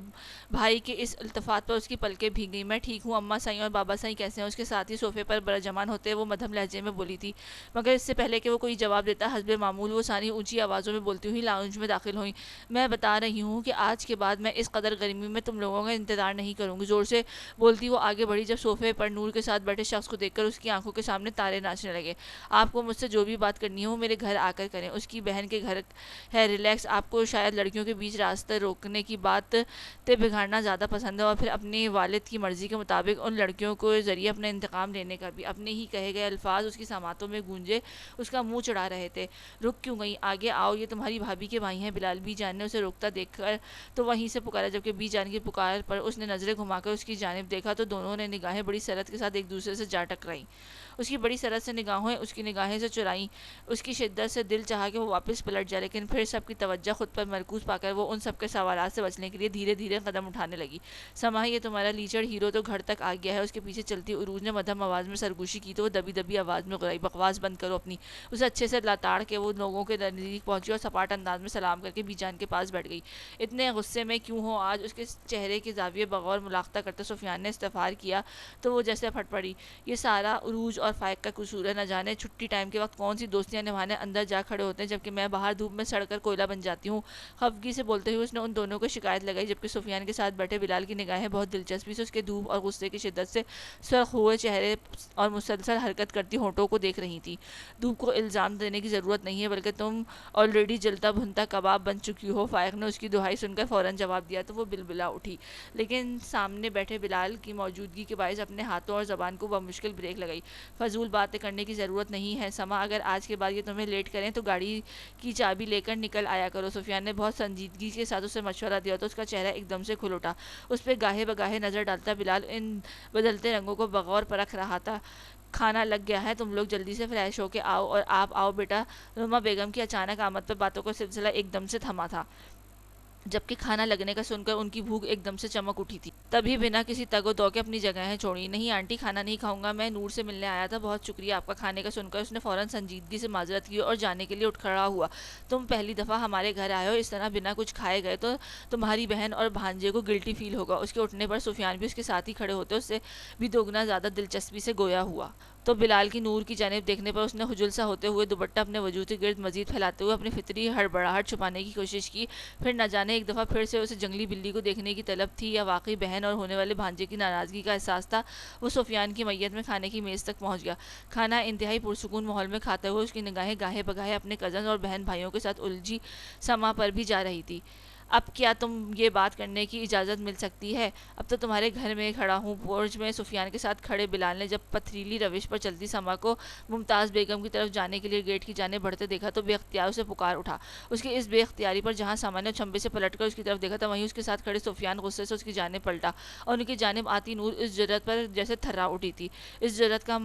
بھائی کے اس التفات پر اس کی پلکیں بھیگ گئیں۔ میں ٹھیک ہوں، اماں سائیں اور بابا سائیں کیسے ہیں؟ اس کے کے ساتھ ہی صوفے پر برجمان ہوتے وہ مدھم لہجے میں بولی تھی، مگر اس سے پہلے کہ وہ کوئی جواب دیتا حسب معمول وہ ثانی اونچی آوازوں میں بولتی ہوئی لاؤنج میں داخل ہوئیں۔ میں بتا رہی ہوں کہ آج کے بعد میں اس قدر گرمی میں تم لوگوں کا انتظار نہیں کروں گی، زور سے بولتی وہ آگے بڑھی جب صوفے پر نور کے ساتھ بیٹھے شخص کو دیکھ کر اس کی آنکھوں کے سامنے تارے ناچنے لگے۔ آپ کو مجھ سے جو بھی بات کرنی ہے وہ میرے گھر آ کر کریں، اس کی بہن کے گھر ہے، ریلیکس، آپ کو شاید لڑکیوں کے بیچ راستہ روکنے کی بات بگاڑنا زیادہ پسند ہے، اور پھر اپنے والد کی مرضی کے مطابق ان لڑکیوں کو ذریعے اپنے انتقام لینے کا بھی۔ اپنے ہی کہے گئے الفاظ اس کی سماعتوں میں گونجے، اس کا منہ چڑھا رہے تھے۔ رک کیوں گئی؟ آگے آؤ، یہ تمہاری بھابھی کے بھائی ہیں بلال۔ بی جان نے اسے روکتا دیکھ کر تو وہیں سے پکارا، جبکہ بی جان کی پکار پر اس نے نظریں گھما کر اس کی جانب دیکھا تو دونوں نے نگاہیں بڑی سرعت کے ساتھ ایک دوسرے سے جا ٹکرائیں۔ اس کی بڑی سرعت سے نگاہیں اس کی نگاہیں سے چرائیں، اس کی شدت سے دل چاہا کہ وہ واپس پلٹ جائے، لیکن پھر سب کی توجہ خود پر مرکوز پا کر وہ ان سب کے سوالات سے بچنے کے لیے دھیرے دھیرے قدم اٹھانے لگی۔ سما، یہ تمہارا لیچڑ ہیرو تو گھر تک آ گیا ہے، اس کے پیچھے چلتی عروج نے مدھم آواز میں سرگوشی کی تو وہ دبی دبی آواز میں غرائی، بکواس بند کرو اپنی۔ اسے اچھے سے لاتاڑ کے وہ لوگوں کے نزدیک پہنچی اور سپاٹ انداز میں سلام کر کے بی جان کے پاس بیٹھ گئی۔ اتنے غصے میں کیوں ہو آج؟ اس کے چہرے کے زاویے بغور ملاحظہ کرتے سفیان نے استفسار کیا تو وہ جیسے پھٹ پڑی۔ یہ سارا عروج اور فائق کا قصور ہے، نہ جانے چھٹی ٹائم کے وقت کون سی دوستیاں نبھانے اندر جا کھڑے ہوتے ہیں، جبکہ میں باہر دھوپ میں سڑ کر کوئلہ بن جاتی ہوں۔ خفگی سے بولتے ہوئے اس نے ان دونوں کو شکایت لگائی، جبکہ سفیان کے ساتھ بیٹھے بلال کی نگاہیں بہت دلچسپی سے اس کے دھوپ اور غصے کی شدت سے سرخ ہوئے چہرے اور مسلسل حرکت کرتی ہونٹوں کو دیکھ رہی تھی۔ دھوپ کو الزام دینے کی ضرورت نہیں ہے، بلکہ تم آلریڈی جلتا بھنتا کباب بن چکی ہو۔ فائق نے اس کی دہائی سن کر فوراً جواب دیا تو وہ بلبلا اٹھی، لیکن سامنے بیٹھے بلال کی موجودگی کے باعث اپنے ہاتھوں اور زبان کو بمشکل بریک لگائی۔ فضول باتیں کرنے کی ضرورت نہیں ہے سما، اگر آج کے بعد یہ تمہیں لیٹ کریں تو گاڑی کی چابی لے کر نکل آیا کرو۔ سفیان نے بہت سنجیدگی کے ساتھ اسے مشورہ دیا تو اس کا چہرہ ایک دم سے کھل اٹھا۔ اس پہ گاہے بگاہے نظر ڈالتا بلال ان بدلتے رنگوں کو بغور پرکھ رہا تھا۔ کھانا لگ گیا ہے، تم لوگ جلدی سے فریش ہو کے آؤ، اور آپ آؤ بیٹا۔ روما بیگم کی اچانک آمد پر باتوں کا سلسلہ ایک دم سے تھما تھا، جبکہ کھانا لگنے کا سن کر ان کی بھوک ایک دم سے چمک اٹھی تھی۔ تبھی بنا کسی تگ و دو کے اپنی جگہیں چھوڑی۔ نہیں آنٹی، کھانا نہیں کھاؤں گا، میں نور سے ملنے آیا تھا، بہت شکریہ آپ کا۔ کھانے کا سن کر اس نے فوراً سنجیدگی سے معذرت کی اور جانے کے لیے اٹھ کھڑا ہوا۔ تم پہلی دفعہ ہمارے گھر آئے ہو، اس طرح بنا کچھ کھائے گئے تو تمہاری بہن اور بھانجے کو گلٹی فیل ہوگا۔ اس کے اٹھنے پر سفیان بھی اس کے ساتھ ہی کھڑے ہوتے اس سے بھی دوگنا زیادہ دلچسپی سے گویا ہوا۔ تو بلال کی نور کی جانب دیکھنے پر اس نے خجل سا ہوتے ہوئے دوپٹہ اپنے وجود کے گرد مزید پھیلاتے ہوئے اپنی فطری ہڑبڑاہٹ چھپانے کی کوشش کی۔ پھر نہ جانے ایک دفعہ پھر سے اسے جنگلی بلی کو دیکھنے کی طلب تھی یا واقعی بہن اور ہونے والے بھانجے کی ناراضگی کا احساس تھا، وہ سفیان کی میت میں کھانے کی میز تک پہنچ گیا۔ کھانا انتہائی پرسکون ماحول میں کھاتے ہوئے اس کی نگاہیں گاہے بگاہے اپنے کزن اور بہن بھائیوں کے ساتھ الجھی سما پر بھی جا رہی تھی۔ اب کیا تم یہ بات کرنے کی اجازت مل سکتی ہے؟ اب تو تمہارے گھر میں کھڑا ہوں۔ پورچ میں سفیان کے ساتھ کھڑے بلال نے جب پتھریلی روش پر چلتی سما کو ممتاز بیگم کی طرف جانے کے لیے گیٹ کی جانب بڑھتے دیکھا تو بے اختیار اسے پکار اٹھا۔ اس کی اس بے اختیاری پر جہاں سما نے چھمبے سے پلٹ کر اس کی طرف دیکھا تھا، وہیں اس کے ساتھ کھڑے سفیان غصے سے اس کی جانب پلٹا اور ان کی جانب آتی نور اس جرأت پر جیسے تھرا اٹھی تھی۔ اس جرأت کا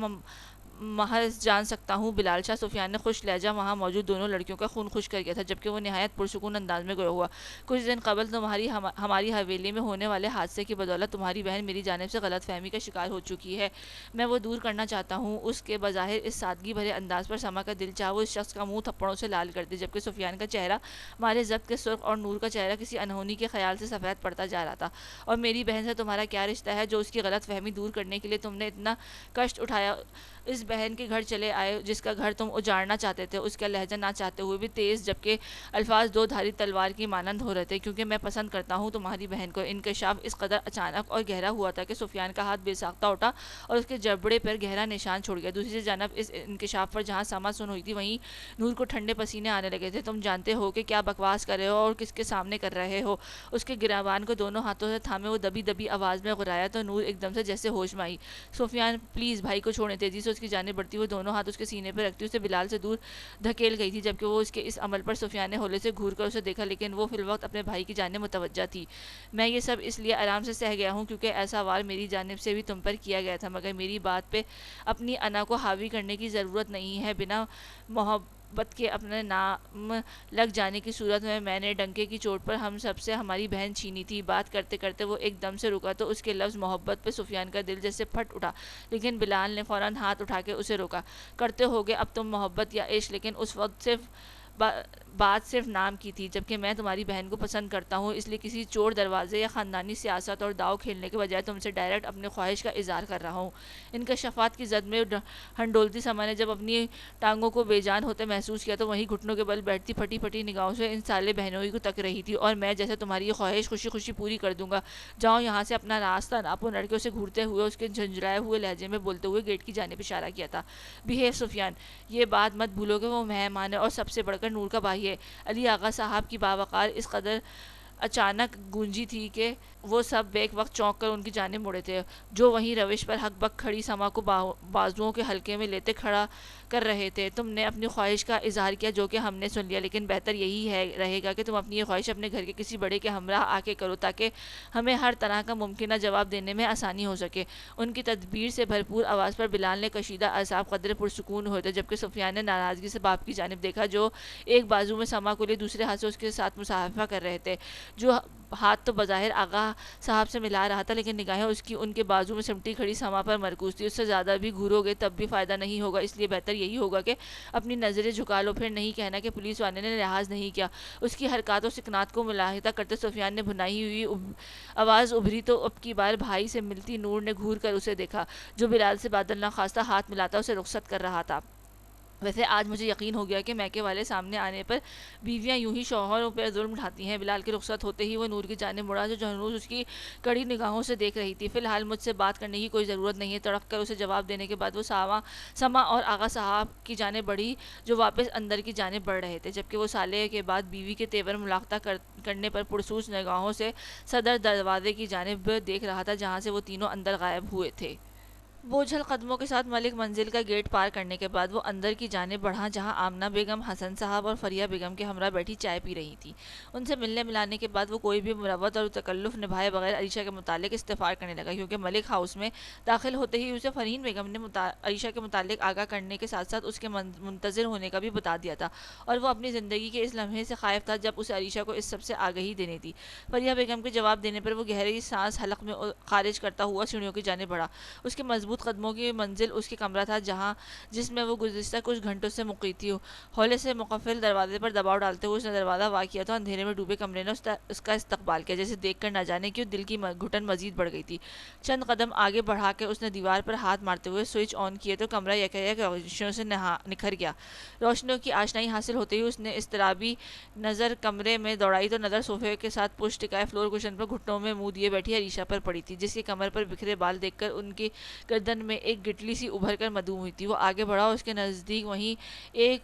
محض جان سکتا ہوں بلال شاہ، سفیان نے خوش لہجہ وہاں موجود دونوں لڑکیوں کا خون خوش کر گیا تھا، جبکہ وہ نہایت پرسکون انداز میں گویا ہوا۔ کچھ دن قبل تمہاری ہماری حویلی میں ہونے والے حادثے کی بدولت تمہاری بہن میری جانب سے غلط فہمی کا شکار ہو چکی ہے، میں وہ دور کرنا چاہتا ہوں۔ اس کے بظاہر اس سادگی بھرے انداز پر سما کا دل چاہا وہ اس شخص کا منہ تھپڑوں سے لال کر دے، جبکہ سفیان کا چہرہ مارے ضبط کے سرخ اور نور کا چہرہ کسی انہونی کے خیال سے سفید پڑتا جا رہا تھا۔ اور میری بہن سے تمہارا کیا رشتہ ہے جو اس کی غلط فہمی دور کرنے کے لیے تم نے اتنا کشٹ اٹھایا؟ اس بہن کے گھر چلے آئے جس کا گھر تم اجاڑنا چاہتے تھے۔ اس کا لہجہ نہ چاہتے ہوئے بھی تیز، جبکہ الفاظ دو دھاری تلوار کی مانند ہو رہے تھے۔ کیونکہ میں پسند کرتا ہوں تمہاری بہن کو۔ انکشاف اس قدر اچانک اور گہرا ہوا تھا کہ سفیان کا ہاتھ بے ساختہ اٹھا اور اس کے جبڑے پر گہرا نشان چھوڑ گیا۔ دوسری جانب اس انکشاف پر جہاں سما سن ہوئی تھی، وہیں نور کو ٹھنڈے پسینے آنے لگے تھے۔ تم جانتے ہو کہ کیا بکواس کر رہے ہو اور کس کے سامنے کر رہے ہو؟ اس کے گریبان کو دونوں ہاتھوں سے تھامے وہ دبی دبی آواز میں غرایا تو نور ایک دم سے جیسے ہوش میں آئی۔ سفیان پلیز بھائی کو چھوڑیں، تیزی سے اس کی جانب بڑھتی ہوئی دونوں ہاتھ اس کے سینے پر رکھتی اسے بلال سے دور دھکیل گئی تھی، جبکہ وہ اس کے اس عمل پر سفیان نے ہولے سے گھور کر اسے دیکھا، لیکن وہ فی الوقت اپنے بھائی کی جانب متوجہ تھی۔ میں یہ سب اس لیے آرام سے سہ گیا ہوں کیونکہ ایسا وار میری جانب سے بھی تم پر کیا گیا تھا، مگر میری بات پہ اپنی انا کو حاوی کرنے کی ضرورت نہیں ہے۔ بنا محبت کے اپنے نام لگ جانے کی صورت میں نے ڈنکے کی چوٹ پر ہم سب سے ہماری بہن چھینی تھی۔ بات کرتے کرتے وہ ایک دم سے رکا تو اس کے لفظ محبت پہ سفیان کا دل جیسے پھٹ اٹھا، لیکن بلال نے فوراً ہاتھ اٹھا کے اسے روکا۔ کرتے ہوگے اب تم محبت یا عشق، لیکن اس وقت صرف بات صرف نام کی تھی، جبکہ میں تمہاری بہن کو پسند کرتا ہوں، اس لیے کسی چور دروازے یا خاندانی سیاست اور داؤ کھیلنے کے بجائے تم سے ڈائریکٹ اپنے خواہش کا اظہار کر رہا ہوں۔ انکشافات کی زد میں ہنڈولتی سما نے جب اپنی ٹانگوں کو بے جان ہوتے محسوس کیا تو وہیں گھٹنوں کے بل بیٹھتی پھٹی پھٹی نگاہوں سے ان سالے بہنوئی کو تک رہی تھی، اور میں جیسے تمہاری یہ خواہش خوشی خوشی پوری کر دوں گا، جاؤ یہاں سے اپنا راستہ ناپو۔ لڑکے اسے گھورتے ہوئے اس کے جھنجھلائے ہوئے لہجے میں بولتے ہوئے گیٹ کی جانب اشارہ کیا تھا۔ بہیو سفیان، یہ بات مت بھولو کہ وہ مہمان ہے اور سب سے بڑھ کر نور کا بھائی ہے۔ علی آغا صاحب کی باوقار اس قدر اچانک گونجی تھی کہ وہ سب بیک وقت چونک کر ان کی جانب مڑے تھے، جو وہیں روش پر ہک بک کھڑی سما کو بازوؤں کے حلقے میں لیتے کھڑا کر رہے تھے۔ تم نے اپنی خواہش کا اظہار کیا، جو کہ ہم نے سن لیا، لیکن بہتر یہی رہے گا کہ تم اپنی یہ خواہش اپنے گھر کے کسی بڑے کے ہمراہ آ کے کرو، تاکہ ہمیں ہر طرح کا ممکنہ جواب دینے میں آسانی ہو سکے۔ ان کی تدبیر سے بھرپور آواز پر بلال نے کشیدہ اعصاب قدرے پرسکون ہوئے تھے، جبکہ سفیان نے ناراضگی سے باپ کی جانب دیکھا، جو ایک بازو میں سما کو لیے دوسرے ہاتھ سے اس کے ساتھ مصافحہ کر رہے تھے۔ جو ہاتھ تو بظاہر آغا صاحب سے ملا رہا تھا، لیکن نگاہیں اس کی ان کے بازو میں سمٹی کھڑی سما پر مرکوز تھی۔ اس سے زیادہ بھی گھورو گے تب بھی فائدہ نہیں ہوگا، اس لیے بہتر یہی ہوگا کہ اپنی نظریں جھکا لو۔ پھر نہیں کہنا کہ پولیس والے نے لحاظ نہیں کیا۔ اس کی حرکات و سکنات کو ملاحظہ کرتے سفیان نے بھنائی ہوئی آواز ابھری تو اب کی بار بھائی سے ملتی نور نے گھور کر اسے دیکھا، جو بلال سے بادل نخواستہ ہاتھ ملاتا اسے رخصت کر رہا تھا۔ ویسے آج مجھے یقین ہو گیا کہ میکے والے سامنے آنے پر بیویاں یوں ہی شوہروں پر ظلم ڈھاتی ہیں۔ بلال کی رخصت ہوتے ہی وہ نور کی جانب مڑا، جو ہنوز اس کی کڑی نگاہوں سے دیکھ رہی تھی۔ فی الحال مجھ سے بات کرنے کی کوئی ضرورت نہیں ہے، تڑپ کر اسے جواب دینے کے بعد وہ سما اور آغا صاحب کی جانب بڑھی، جو واپس اندر کی جانب بڑھ رہے تھے، جبکہ وہ سالے کے بعد بیوی کے تیور ملاحظہ کرنے پر پرسوز نگاہوں سے صدر دروازے کی جانب دیکھ رہا تھا، جہاں سے وہ تینوں اندر غائب ہوئے تھے۔ بوجھل قدموں کے ساتھ ملک منزل کا گیٹ پار کرنے کے بعد وہ اندر کی جانب بڑھا، جہاں آمنہ بیگم، حسن صاحب اور فریہ بیگم کے ہمراہ بیٹھی چائے پی رہی تھی۔ ان سے ملنے ملانے کے بعد وہ کوئی بھی مروت اور تکلف نبھائے بغیر عریشہ کے متعلق استفسار کرنے لگا، کیونکہ ملک ہاؤس میں داخل ہوتے ہی اسے فرحین بیگم نے عریشہ کے متعلق آگاہ کرنے کے ساتھ ساتھ اس کے منتظر ہونے کا بھی بتا دیا تھا، اور وہ اپنی زندگی کے اس لمحے سے خائف تھا جب اسے عریشہ کو اس سب سے آگہی دینی تھی۔ فریہ بیگم کے جواب دینے پر وہ گہری سانس حلق میں خارج کرتا ہوا سیڑھیوں کی جانب بڑھا۔ اس کے مضبوط قدموں کی منزل اس کے کمرہ تھا، جس میں وہ گزشتہ کچھ گھنٹوں سے مقیم تھی۔ ہولے سے مقفل دروازے پر دباؤ ڈالتے ہوئے اس نے دروازہ وا کیا تو اندھیرے میں ڈوبے کمرے نے اس کا استقبال کیا، جسے دیکھ کر نہ جانے کیوں دل کی گھٹن مزید بڑھ گئی تھی۔ چند قدم آگے بڑھا کے اس نے دیوار پر ہاتھ مارتے ہوئے سوئچ آن کیے تو کمرہ یکایک روشنیوں سے نکھر گیا۔ روشنیوں کی آشنائی حاصل ہوتے ہی اس نے اضطرابی نظر کمرے میں دوڑائی تو نظر صوفے کے ساتھ پشت ٹکائے فلور کشن پر گھٹنوں میں منہ دیے بیٹھی عریشہ پر پڑی تھی، جس کی کمر پر بکھرے بال دیکھ کر ان کی گردن میں ایک گٹلی سی ابھر کر مدعو ہوئی تھی۔ وہ آگے بڑھا اور اس کے نزدیک وہیں ایک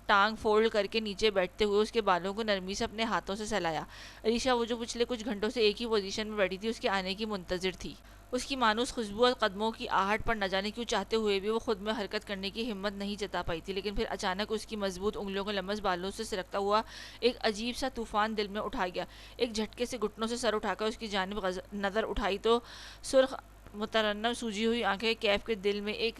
ٹانگ فولڈ کر کے نیچے بیٹھتے ہوئے اس کے بالوں کو نرمی سے اپنے ہاتھوں سے سہلایا۔ عریشہ، وہ جو پچھلے کچھ گھنٹوں سے ایک ہی پوزیشن میں بیٹھی تھی، اس کے آنے کی منتظر تھی۔ اس کی مانوس خوشبو اور قدموں کی آہٹ پر نہ جانے کیوں چاہتے ہوئے بھی وہ خود میں حرکت کرنے کی ہمت نہیں جتا پائی تھی، لیکن پھر اچانک اس کی مضبوط انگلیوں کو لمس بالوں سے سرکتا ہوا ایک عجیب سا طوفان دل میں اٹھا گیا۔ ایک جھٹکے سے گھٹنوں سے سر اٹھا کر اس کی جانب نظر اٹھائی تو سرخ مترنم سوجی ہوئی آنکھیں کیف کے دل میں ایک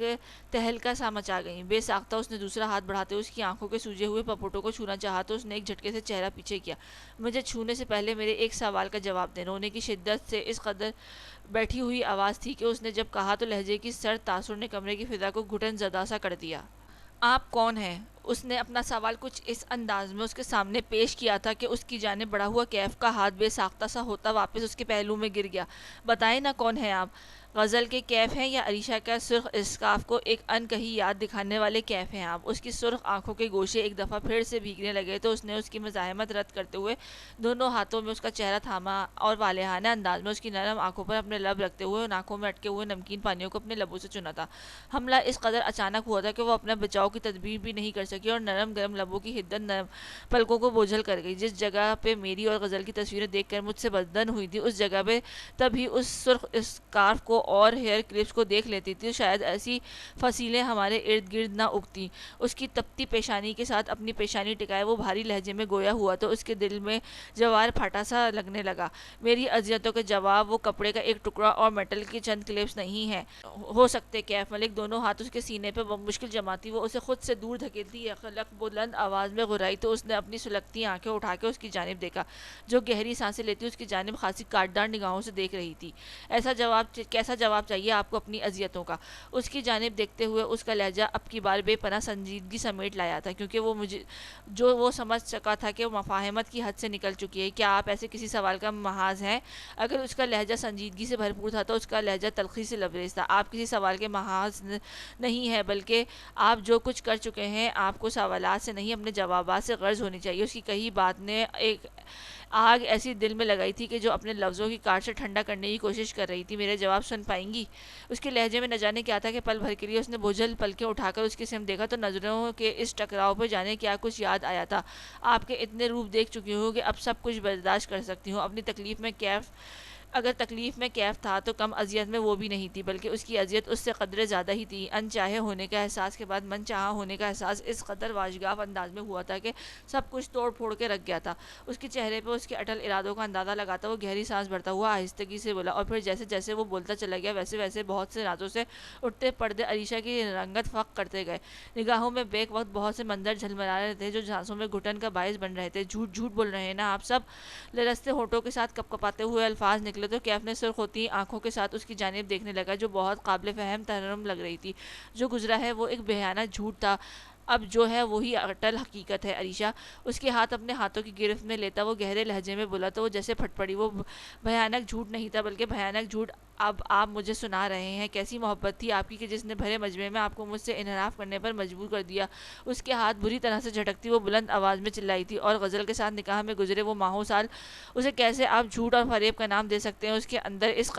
تہلکہ سا مچا گئیں۔ بے ساختہ اس نے دوسرا ہاتھ بڑھاتے ہوئے اس کی آنکھوں کے سوجے ہوئے پپوٹوں کو چھونا چاہا تو اس نے ایک جھٹکے سے چہرہ پیچھے کیا۔ مجھے چھونے سے پہلے میرے ایک سوال کا جواب دیں۔ رونے کی شدت سے اس قدر بیٹھی ہوئی آواز تھی کہ اس نے جب کہا تو لہجے کی سرد تاثر نے کمرے کی فضا کو گھٹن زدہ سا کر دیا۔ آپ کون ہیں؟ اس نے اپنا سوال کچھ اس انداز میں اس کے سامنے پیش کیا تھا کہ اس کی جانب بڑھا ہوا کیف کا ہاتھ بے ساختہ سا ہوتا واپس اس کے پہلو میں گر گیا۔ بتائیں نا، کون ہیں آپ؟ غزل کے کیف ہیں یا عریشہ کا سرخ اسکارف کو ایک ان کہی یاد دکھانے والے کیف ہیں آپ؟ اس کی سرخ آنکھوں کے گوشے ایک دفعہ پھر سے بھیگنے لگے تو اس نے اس کی مزاحمت رد کرتے ہوئے دونوں ہاتھوں میں اس کا چہرہ تھاما اور والہانہ انداز میں اس کی نرم آنکھوں پر اپنے لب رکھتے ہوئے ان آنکھوں میں اٹکے ہوئے نمکین پانیوں کو اپنے لبوں سے چنا تھا۔ حملہ اس قدر اچانک ہوا تھا کہ وہ اپنا بچاؤ کی تدبیر بھی نہیں کر سکی اور نرم گرم لبوں کی حدت پلکوں کو بوجھل کر گئی۔ جس جگہ پہ میری اور غزل کی تصویریں دیکھ کر مجھ سے بددن ہوئی تھی، اس جگہ پہ تبھی اس سرخ اسکارف کو اور ہیئر کلپس کو دیکھ لیتی تھی، شاید ایسی فصیلیں ہمارے ارد گرد نہ اگتی۔ اس کی تپتی پیشانی کے ساتھ اپنی پیشانی ٹکائے وہ بھاری لہجے میں گویا ہوا تو اس کے دل میں جوار پھاٹا سا لگنے لگا۔ میری اذیتوں کے جواب وہ کپڑے کا ایک ٹکڑا اور میٹل کے چند کلپس نہیں ہیں ہو سکتے۔ کیف ملک دونوں ہاتھ اس کے سینے پہ بمشکل جماتی وہ اسے خود سے دور دھکیلتی کی عقلق بلند آواز میں غرائی تو اس نے اپنی سلگتی آنکھیں اٹھا کے اس کی جانب دیکھا، جو گہری سانسیں لیتی اس کی جانب خاصی کاٹدار نگاہوں سے دیکھ رہی تھی۔ کیسا جواب چاہیے آپ کو اپنی اذیتوں کا؟ اس کی جانب دیکھتے ہوئے اس کا لہجہ اب کی بار بے پناہ سنجیدگی سمیٹ لایا تھا، کیونکہ وہ سمجھ سکا تھا کہ مفاہمت کی حد سے نکل چکی ہے۔ کیا آپ ایسے کسی سوال کا محاذ ہیں؟ اگر اس کا لہجہ سنجیدگی سے بھرپور تھا تو اس کا لہجہ تلخی سے لبریز تھا۔ آپ کسی سوال کے محاذ نہیں ہے، بلکہ آپ جو کچھ کر چکے ہیں آپ کو سوالات سے نہیں اپنے جوابات سے غرض ہونی چاہیے۔ اس کی کہی بات نے ایک آگ ایسی دل میں لگائی تھی کہ جو اپنے لفظوں کی کاٹ سے ٹھنڈا کرنے کی کوشش کر رہی تھی۔ میرے جواب سن پائیں گی؟ اس کے لہجے میں نہ جانے کیا تھا کہ پل بھر کے لیے اس نے بوجھل پلکیں اٹھا کر اس کی سمت دیکھا تو نظروں کے اس ٹکراؤ پر جانے کیا کچھ یاد آیا تھا۔ آپ کے اتنے روپ دیکھ چکی ہوں کہ اب سب کچھ برداشت کر سکتی ہوں۔ اپنی تکلیف میں کیف اگر تکلیف میں کیف تھا تو کم اذیت میں وہ بھی نہیں تھی، بلکہ اس کی اذیت اس سے قدرے زیادہ ہی تھی۔ ان چاہے ہونے کا احساس کے بعد من چاہا ہونے کا احساس اس قدر واجگاف انداز میں ہوا تھا کہ سب کچھ توڑ پھوڑ کے رکھ گیا تھا۔ اس کے چہرے پہ اس کے اٹل ارادوں کا اندازہ لگاتا وہ گہری سانس بھرتا ہوا آہستگی سے بولا، اور پھر جیسے جیسے وہ بولتا چلا گیا ویسے ویسے بہت سے رازوں سے اٹھتے پردے عریشہ کی رنگت فق کرتے گئے۔ نگاہوں میں بیک وقت بہت سے منظر جھلملا رہے تھے جو جھانسوں میں گھٹن کا باعث بن رہے تھے۔ جھوٹ جھوٹ بول رہے ہیں نا آپ سب؟ لرزتے ہونٹوں کے ساتھ کپ کپاتے ہوئے الفاظ نکلے تو کیف نے سرخ ہوتی آنکھوں کے ساتھ اس کی جانب دیکھنے لگا، جو بہت قابل فہم ترنم لگ رہی تھی۔ جو گزرا ہے وہ ایک بھیانک جھوٹ تھا، اب جو ہے وہی اٹل حقیقت ہے عریشہ۔ اس کے ہاتھ اپنے ہاتھوں کی گرفت میں لیتا وہ گہرے لہجے میں بولا تو وہ جیسے پھٹ پڑی۔ وہ بھیانک جھوٹ نہیں تھا، بلکہ بھیانک جھوٹ اب آپ مجھے سنا رہے ہیں۔ کیسی محبت تھی آپ کی کہ جس نے بھرے مجمع میں آپ کو مجھ سے انحراف کرنے پر مجبور کر دیا؟ اس کے ہاتھ بری طرح سے جھٹکتی وہ بلند آواز میں چلائی تھی، اور غزل کے ساتھ نکاح میں گزرے وہ ماہوں سال اسے کیسے آپ جھوٹ اور فریب کا نام دے سکتے ہیں؟ اس کے اندر اس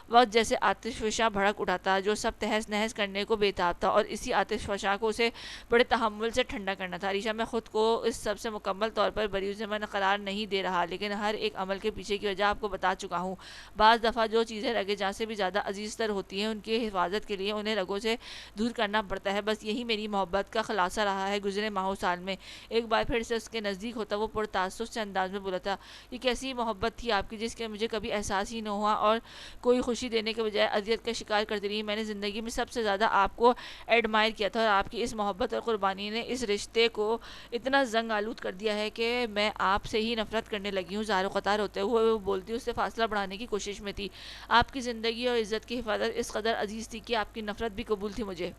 وقت جیسے آتش فشاں بھڑک اٹھا تھا جو سب تہس نہس کرنے کو بےتاب تھا، اور اسی آتش فشاں کو اسے بڑے تحمل سے ٹھنڈا کرنا تھا۔ عریشہ، میں خود کو اس سب سے مکمل طور پر بری ذمہ قرار نہیں دے رہا، لیکن ہر ایک عمل کے پیچھے کی وجہ آپ کو بتا چکا ہوں۔ بعض دفعہ جو چیزیں رگے جان سے بھی زیادہ عزیز تر ہوتی ہیں ان کی حفاظت کے لیے انہیں رگوں سے دور کرنا پڑتا ہے۔ بس یہی میری محبت کا خلاصہ رہا ہے گزرے ماہوں سال میں۔ ایک بار پھر سے اس کے نزدیک ہوتا وہ پرتعسف سے انداز میں بولا تھا، یہ کیسی محبت تھی آپ کی جس کے مجھے کبھی احساس ہی نہ ہوا، اور کوئی خوشی دینے کے بجائے اذیت کا شکار کرتی رہی۔ میں نے زندگی میں سب سے زیادہ آپ کو ایڈمائر کیا تھا، اور آپ کی اس محبت اور قربانی نے اس رشتے کو اتنا زنگ آلود کر دیا ہے کہ میں آپ سے ہی نفرت کرنے لگی ہوں۔ زار و قطار ہوتے ہوئے وہ بولتی اس سے فاصلہ بڑھانے کی کوشش میں تھی۔ آپ کی زندگی اور عزت کی حفاظت اس قدر عزیز تھی کہ آپ کی نفرت بھی قبول تھی مجھے،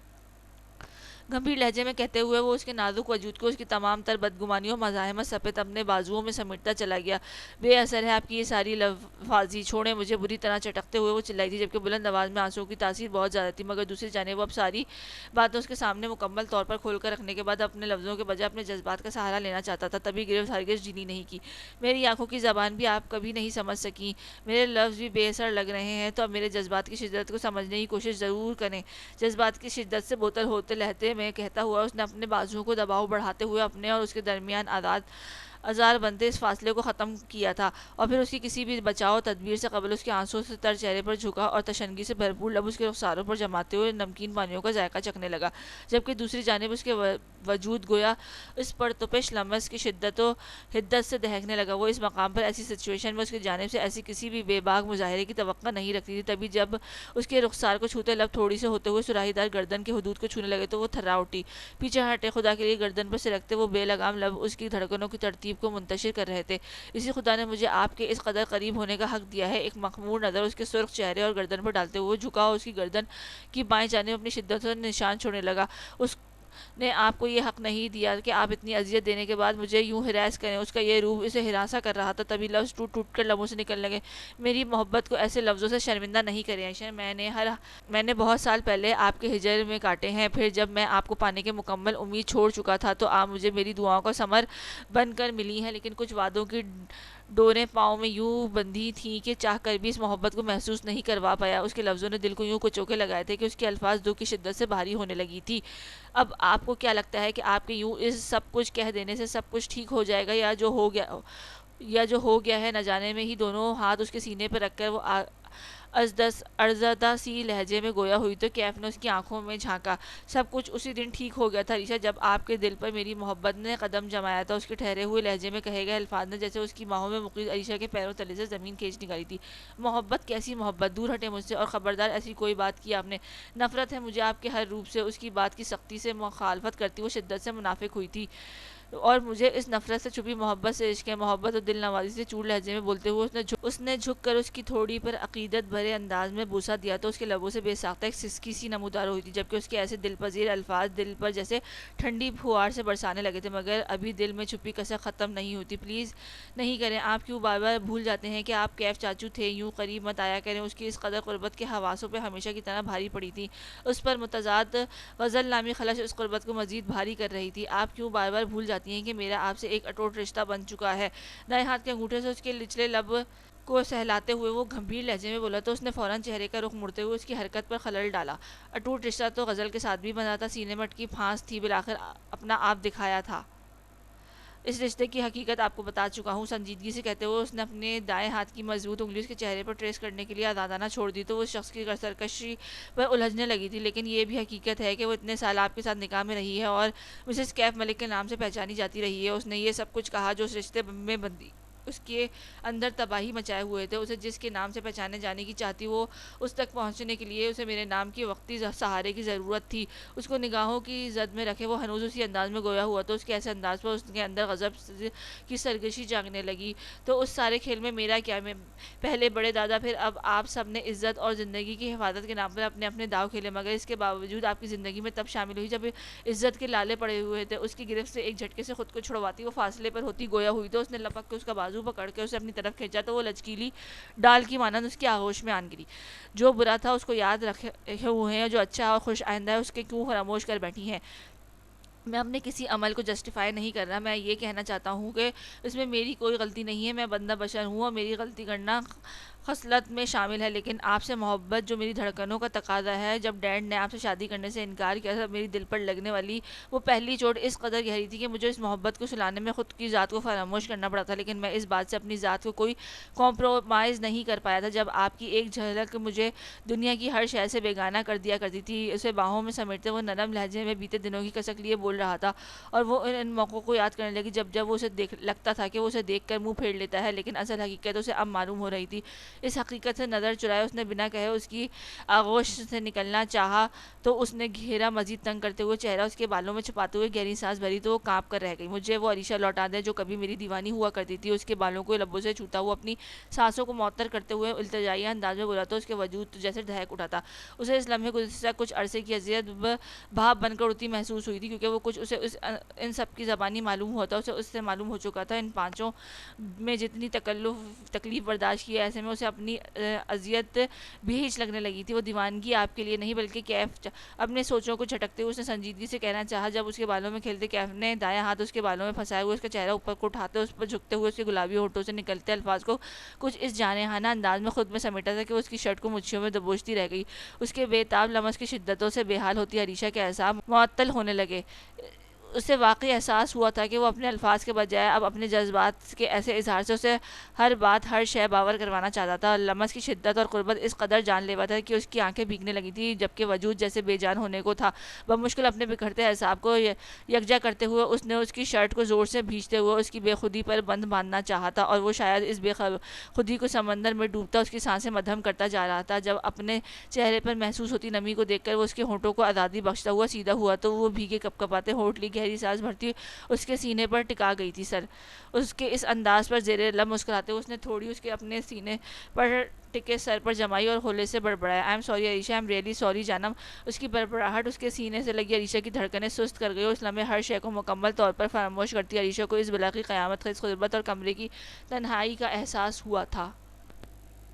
گمبھیر لہجے میں کہتے ہوئے وہ اس کے نازک وجود کو اس کی تمام تر بدگمانیوں مزاحمت سمیت اپنے بازوؤں میں سمیٹتا چلا گیا۔ بے اثر ہے آپ کی یہ ساری لفاظی، چھوڑیں مجھے، بری طرح چٹکتے ہوئے وہ چلائی تھی، جبکہ بلند آواز میں آنسوؤں کی تاثیر بہت زیادہ تھی، مگر دوسری جانب وہ اب ساری باتیں اس کے سامنے مکمل طور پر کھول کر رکھنے کے بعد اپنے لفظوں کے بجائے اپنے جذبات کا سہارا لینا چاہتا تھا۔ تبھی گرفت ہرگز ڈھیلی نہیں کی۔ میری آنکھوں کی زبان بھی آپ کبھی نہیں سمجھ سکیں، میرے لفظ بھی بے اثر لگ رہے ہیں تو اب میرے جذبات کی شدت کو سمجھنے کی کوشش ضرور کریں۔ جذبات کی شدت سے بوتل ہوتے لہتے میں کہتا ہوا اس نے اپنے بازوؤں کو دباؤ بڑھاتے ہوئے اپنے اور اس کے درمیان آزار بنتے اس فاصلے کو ختم کیا تھا، اور پھر اس کی کسی بھی بچاؤ تدبیر سے قبل اس کے آنسوں سے تر چہرے پر جھکا اور تشنگی سے بھرپور لب اس کے رخساروں پر جماتے ہوئے نمکین پانیوں کا ذائقہ چکھنے لگا، جبکہ دوسری جانب اس کے وجود گویا اس پرتپش لمس کی شدت و حدت سے دہکنے لگا۔ وہ اس مقام پر ایسی سچویشن میں اس کی جانب سے ایسی کسی بھی بے باک مظاہرے کی توقع نہیں رکھتی تھی۔ تبھی جب اس کے رخسار کو چھوتے لب تھوڑی سے ہوتے ہوئے سراہی دار گردن کے حدود کو چھونے لگے تو وہ تھرا اٹھی، پیچھے ہٹے، خدا کے لیے گردن پر سرکتے وہ بے لگام لب اس کی دھڑکنوں کی ترتیب کو منتشر کر رہے تھے۔ اسی خدا نے مجھے آپ کے اس قدر قریب ہونے کا حق دیا ہے۔ ایک مخمور نظر اس کے سرخ چہرے اور گردن پر ڈالتے ہوئے جھکا اور اس کی گردن کی بائیں جانب اپنی شدت سے نشان چھوڑنے لگا۔ اس نے آپ کو یہ حق نہیں دیا کہ آپ اتنی اذیت دینے کے بعد مجھے یوں ہراس کریں۔ اس کا یہ روح اسے ہراساں کر رہا تھا۔ تبھی لفظ ٹوٹ ٹوٹ کر لبوں سے نکلنے لگے، میری محبت کو ایسے لفظوں سے شرمندہ نہیں کریں عائشہ، میں نے بہت سال پہلے آپ کے ہجر میں کاٹے ہیں، پھر جب میں آپ کو پانے کی مکمل امید چھوڑ چکا تھا تو آپ مجھے میری دعاؤں کا ثمر بن کر ملی ہیں، لیکن کچھ وعدوں کی ڈوریں پاؤں میں یوں بندھی تھیں کہ چاہ کر بھی اس محبت کو محسوس نہیں کروا پایا۔ اس کے لفظوں نے دل کو یوں کچوکے لگائے تھے کہ اس کے الفاظ دکھ کی شدت سے بھاری ہونے لگی تھی۔ اب آپ کو کیا لگتا ہے کہ آپ کے یوں اس سب کچھ کہہ دینے سے سب کچھ ٹھیک ہو جائے گا، یا جو ہو گیا یا جو ہو گیا ہے نہ جانے میں ہی دونوں ہاتھ اس کے سینے پر رکھ کر وہ ازدس ارزدہ سی لہجے میں گویا ہوئی تو کیف نے اس کی آنکھوں میں جھانکا۔ سب کچھ اسی دن ٹھیک ہو گیا تھا علیشا، جب آپ کے دل پر میری محبت نے قدم جمایا تھا۔ اس کے ٹھہرے ہوئے لہجے میں کہے گئے الفاظ نے جیسے اس کی باہوں میں مقید علیشا کے پیروں تلے سے زمین کھینچ نکالی تھی۔ محبت؟ کیسی محبت؟ دور ہٹے مجھ سے، اور خبردار ایسی کوئی بات کی آپ نے۔ نفرت ہے مجھے آپ کے ہر روپ سے۔ اس کی بات کی سختی سے مخالفت کرتی وہ شدت سے منافق ہوئی تھی، اور مجھے اس نفرت سے چھپی محبت سے عشق ہے۔ محبت اور دل نوازی سے چور لہجے میں بولتے ہوئے اس نے جھک کر اس کی تھوڑی پر عقیدت بھرے انداز میں بوسہ دیا تو اس کے لبوں سے بے ساختہ ایک سسکی سی نمودار ہوئی تھی، جبکہ اس کے ایسے دل پذیر الفاظ دل پر جیسے ٹھنڈی پھوار سے برسانے لگے تھے۔ مگر ابھی دل میں چھپی کسک ختم نہیں ہوتی۔ پلیز نہیں کریں، آپ کیوں بار بار بھول جاتے ہیں کہ آپ کیف چاچو تھے؟ یوں قریب مت آیا کریں۔ اس کی اس قدر قربت کے حواسوں پہ ہمیشہ کی طرح بھاری پڑی تھی۔ اس پر متضاد غزل نامی خلش اس قربت کو مزید بھاری کر رہی تھی۔ آپ کیوں بار بار بھول جاتی ہیں کہ میرا آپ سے ایک اٹوٹ رشتہ بن چکا ہے؟ دائیں ہاتھ کے انگوٹھے سے اس کے نچلے لب کو سہلاتے ہوئے وہ گھمبیر لہجے میں بولا تو اس نے فوراً چہرے کا رخ مڑتے ہوئے اس کی حرکت پر خلل ڈالا۔ اٹوٹ رشتہ تو غزل کے ساتھ بھی بنا تھا، سینے میں اٹکی پھانس تھی، بالآخر اپنا آپ دکھایا تھا۔ اس رشتے کی حقیقت آپ کو بتا چکا ہوں، سنجیدگی سے کہتے ہوئے اس نے اپنے دائیں ہاتھ کی مضبوط انگلی اس کے چہرے پر ٹریس کرنے کے لیے آزادانہ چھوڑ دی تو وہ شخص کی سرکشی پر الجھنے لگی تھی۔ لیکن یہ بھی حقیقت ہے کہ وہ اتنے سال آپ کے ساتھ نکاح میں رہی ہے اور مسز کیف ملک کے نام سے پہچانی جاتی رہی ہے۔ اس نے یہ سب کچھ کہا جو اس رشتے میں بندی اس کے اندر تباہی مچائے ہوئے تھے۔ اسے جس کے نام سے پہچانے جانے کی چاہتی وہ اس تک پہنچنے کے لیے اسے میرے نام کی وقتی سہارے کی ضرورت تھی۔ اس کو نگاہوں کی زد میں رکھے وہ ہنوز اسی انداز میں گویا ہوا تو اس کے ایسے انداز پر اس کے اندر غضب کی سرگشی جاگنے لگی۔ تو اس سارے کھیل میں میرا کیا؟ میں پہلے بڑے دادا، پھر اب آپ سب نے عزت اور زندگی کی حفاظت کے نام پر اپنے اپنے داؤ کھیلے، مگر اس کے باوجود آپ کی زندگی میں تب شامل ہوئی جب عزت کے لالے پڑے ہوئے تھے۔ اس کی گرفت سے ایک جھٹکے سے خود کو چھڑواتی وہ فاصلے پر ہوتی گویا ہوئی تو اس نے لپک کے اس کا بازو پکڑ کے اسے اپنی طرف کھینچا تو وہ لچکیلی ڈال کی مانند اس کی آغوش میں آن گری۔ جو برا تھا اس کو یاد رکھے ہوئے ہیں، جو اچھا اور خوش آئندہ ہے اس کے کیوں فراموش کر بیٹھی ہیں؟ میں اپنے کسی عمل کو جسٹیفائی نہیں کر رہا، میں یہ کہنا چاہتا ہوں کہ اس میں میری کوئی غلطی نہیں ہے۔ میں بندہ بشر ہوں اور میری غلطی کرنا خصلت میں شامل ہے، لیکن آپ سے محبت جو میری دھڑکنوں کا تقاضا ہے۔ جب ڈیڈ نے آپ سے شادی کرنے سے انکار کیا تھا، میری دل پر لگنے والی وہ پہلی چوٹ اس قدر گہری تھی کہ مجھے اس محبت کو سلانے میں خود کی ذات کو فراموش کرنا پڑا تھا، لیکن میں اس بات سے اپنی ذات کو کوئی کمپرومائز نہیں کر پایا تھا۔ جب آپ کی ایک جھلک مجھے دنیا کی ہر شے سے بیگانہ کر دیا کرتی تھی، اسے باہوں میں سمیٹتے وہ نرم لہجے میں بیتے دنوں کی کسک لیے بول رہا تھا، اور وہ ان موقعوں کو یاد کرنے لگی جب وہ اسے لگتا تھا کہ وہ اسے دیکھ کر منہ پھیر لیتا ہے، لیکن اصل حقیقت اسے اب معلوم ہو رہی تھی۔ اس حقیقت سے نظر چرائے اس نے بنا کہے اس کی آغوش سے نکلنا چاہا تو اس نے گھیرا مزید تنگ کرتے ہوئے چہرہ اس کے بالوں میں چھپاتے ہوئے گہری سانس بھری تو وہ کانپ کر رہ گئی۔ مجھے وہ علیشا لوٹا دے جو کبھی میری دیوانی ہوا کرتی تھی۔ اس کے بالوں کو لبوں سے چھوتا ہوا اپنی سانسوں کو معطر کرتے ہوئے التجائی انداز میں بولا تو اس کے وجود جیسے دہک اٹھا تھا۔ اسے اس لمحے گزشتہ کچھ عرصے کی اذیت بھاپ بن کر اڑتی محسوس ہوئی تھی، کیونکہ وہ کچھ اسے ان سب کی زبانی معلوم ہوتا اسے اس سے معلوم ہو چکا تھا۔ ان پانچوں میں جتنی تکلیف برداشت کی ہے، ایسے میں اسے اپنی اذیت بھی ہیچ لگنے لگی تھی۔ وہ دیوانگی آپ کے لیے نہیں بلکہ کیف اپنے سوچوں کو جھٹکتے ہوئے اس نے سنجیدگی سے کہنا چاہا جب اس کے بالوں میں کھیلتے کیف نے دایاں ہاتھ اس کے بالوں میں پھنسائے ہوئے اس کا چہرہ اوپر کو اٹھاتے اس پر جھکتے ہوئے اس کے گلابی ہونٹوں سے نکلتے الفاظ کو کچھ اس جانحانہ انداز میں خود میں سمیٹا تھا کہ وہ اس کی شرٹ کو مچھیوں میں دبوچتی رہ گئی۔ اس کے بے تاب لمس کی شدتوں سے بے حال ہوتی علیشا کے اعصاب معطل ہونے لگے۔ اسے واقعی احساس ہوا تھا کہ وہ اپنے الفاظ کے بجائے اب اپنے جذبات کے ایسے اظہار سے اسے ہر بات ہر شے باور کروانا چاہتا تھا۔ لمس کی شدت اور قربت اس قدر جان لیوا تھا کہ اس کی آنکھیں بھیگنے لگی تھی، جبکہ وجود جیسے بے جان ہونے کو تھا۔ بمشکل اپنے بکھرتے اعصاب کو یکجا کرتے ہوئے اس نے اس کی شرٹ کو زور سے بھینچتے ہوئے اس کی بے خودی پر بند باندھنا چاہا تھا، اور وہ شاید اس بے خودی کو سمندر میں ڈوبتا اس کی سانسیں مدھم کرتا جا رہا تھا۔ جب اپنے چہرے پر محسوس ہوتی نمی کو دیکھ کر وہ اس کے ہونٹوں کو آزادی بخشتا ہوا سیدھا ہوا تو وہ بھیگے کپکپاتے ہونٹ لی گہری سانس بھرتی اس کے سینے پر ٹکا گئی تھی۔ سر اس کے اس انداز پر زیر لب مسکراتے ہوئے اس نے تھوڑی اس کے اپنے سینے پر ٹکے سر پر جمائی اور ہولے سے بڑبڑایا، I am sorry Alisha, I am really sorry جانم۔ اس کی بڑبڑاہٹ اس کے سینے سے لگی علیشا کی دھڑکنیں سست کر گئی اور اس لمحے ہر شے کو مکمل طور پر فراموش کرتی علیشا کو اس بلا کی قیامت خیز غربت اور کمرے کی تنہائی کا احساس ہوا تھا۔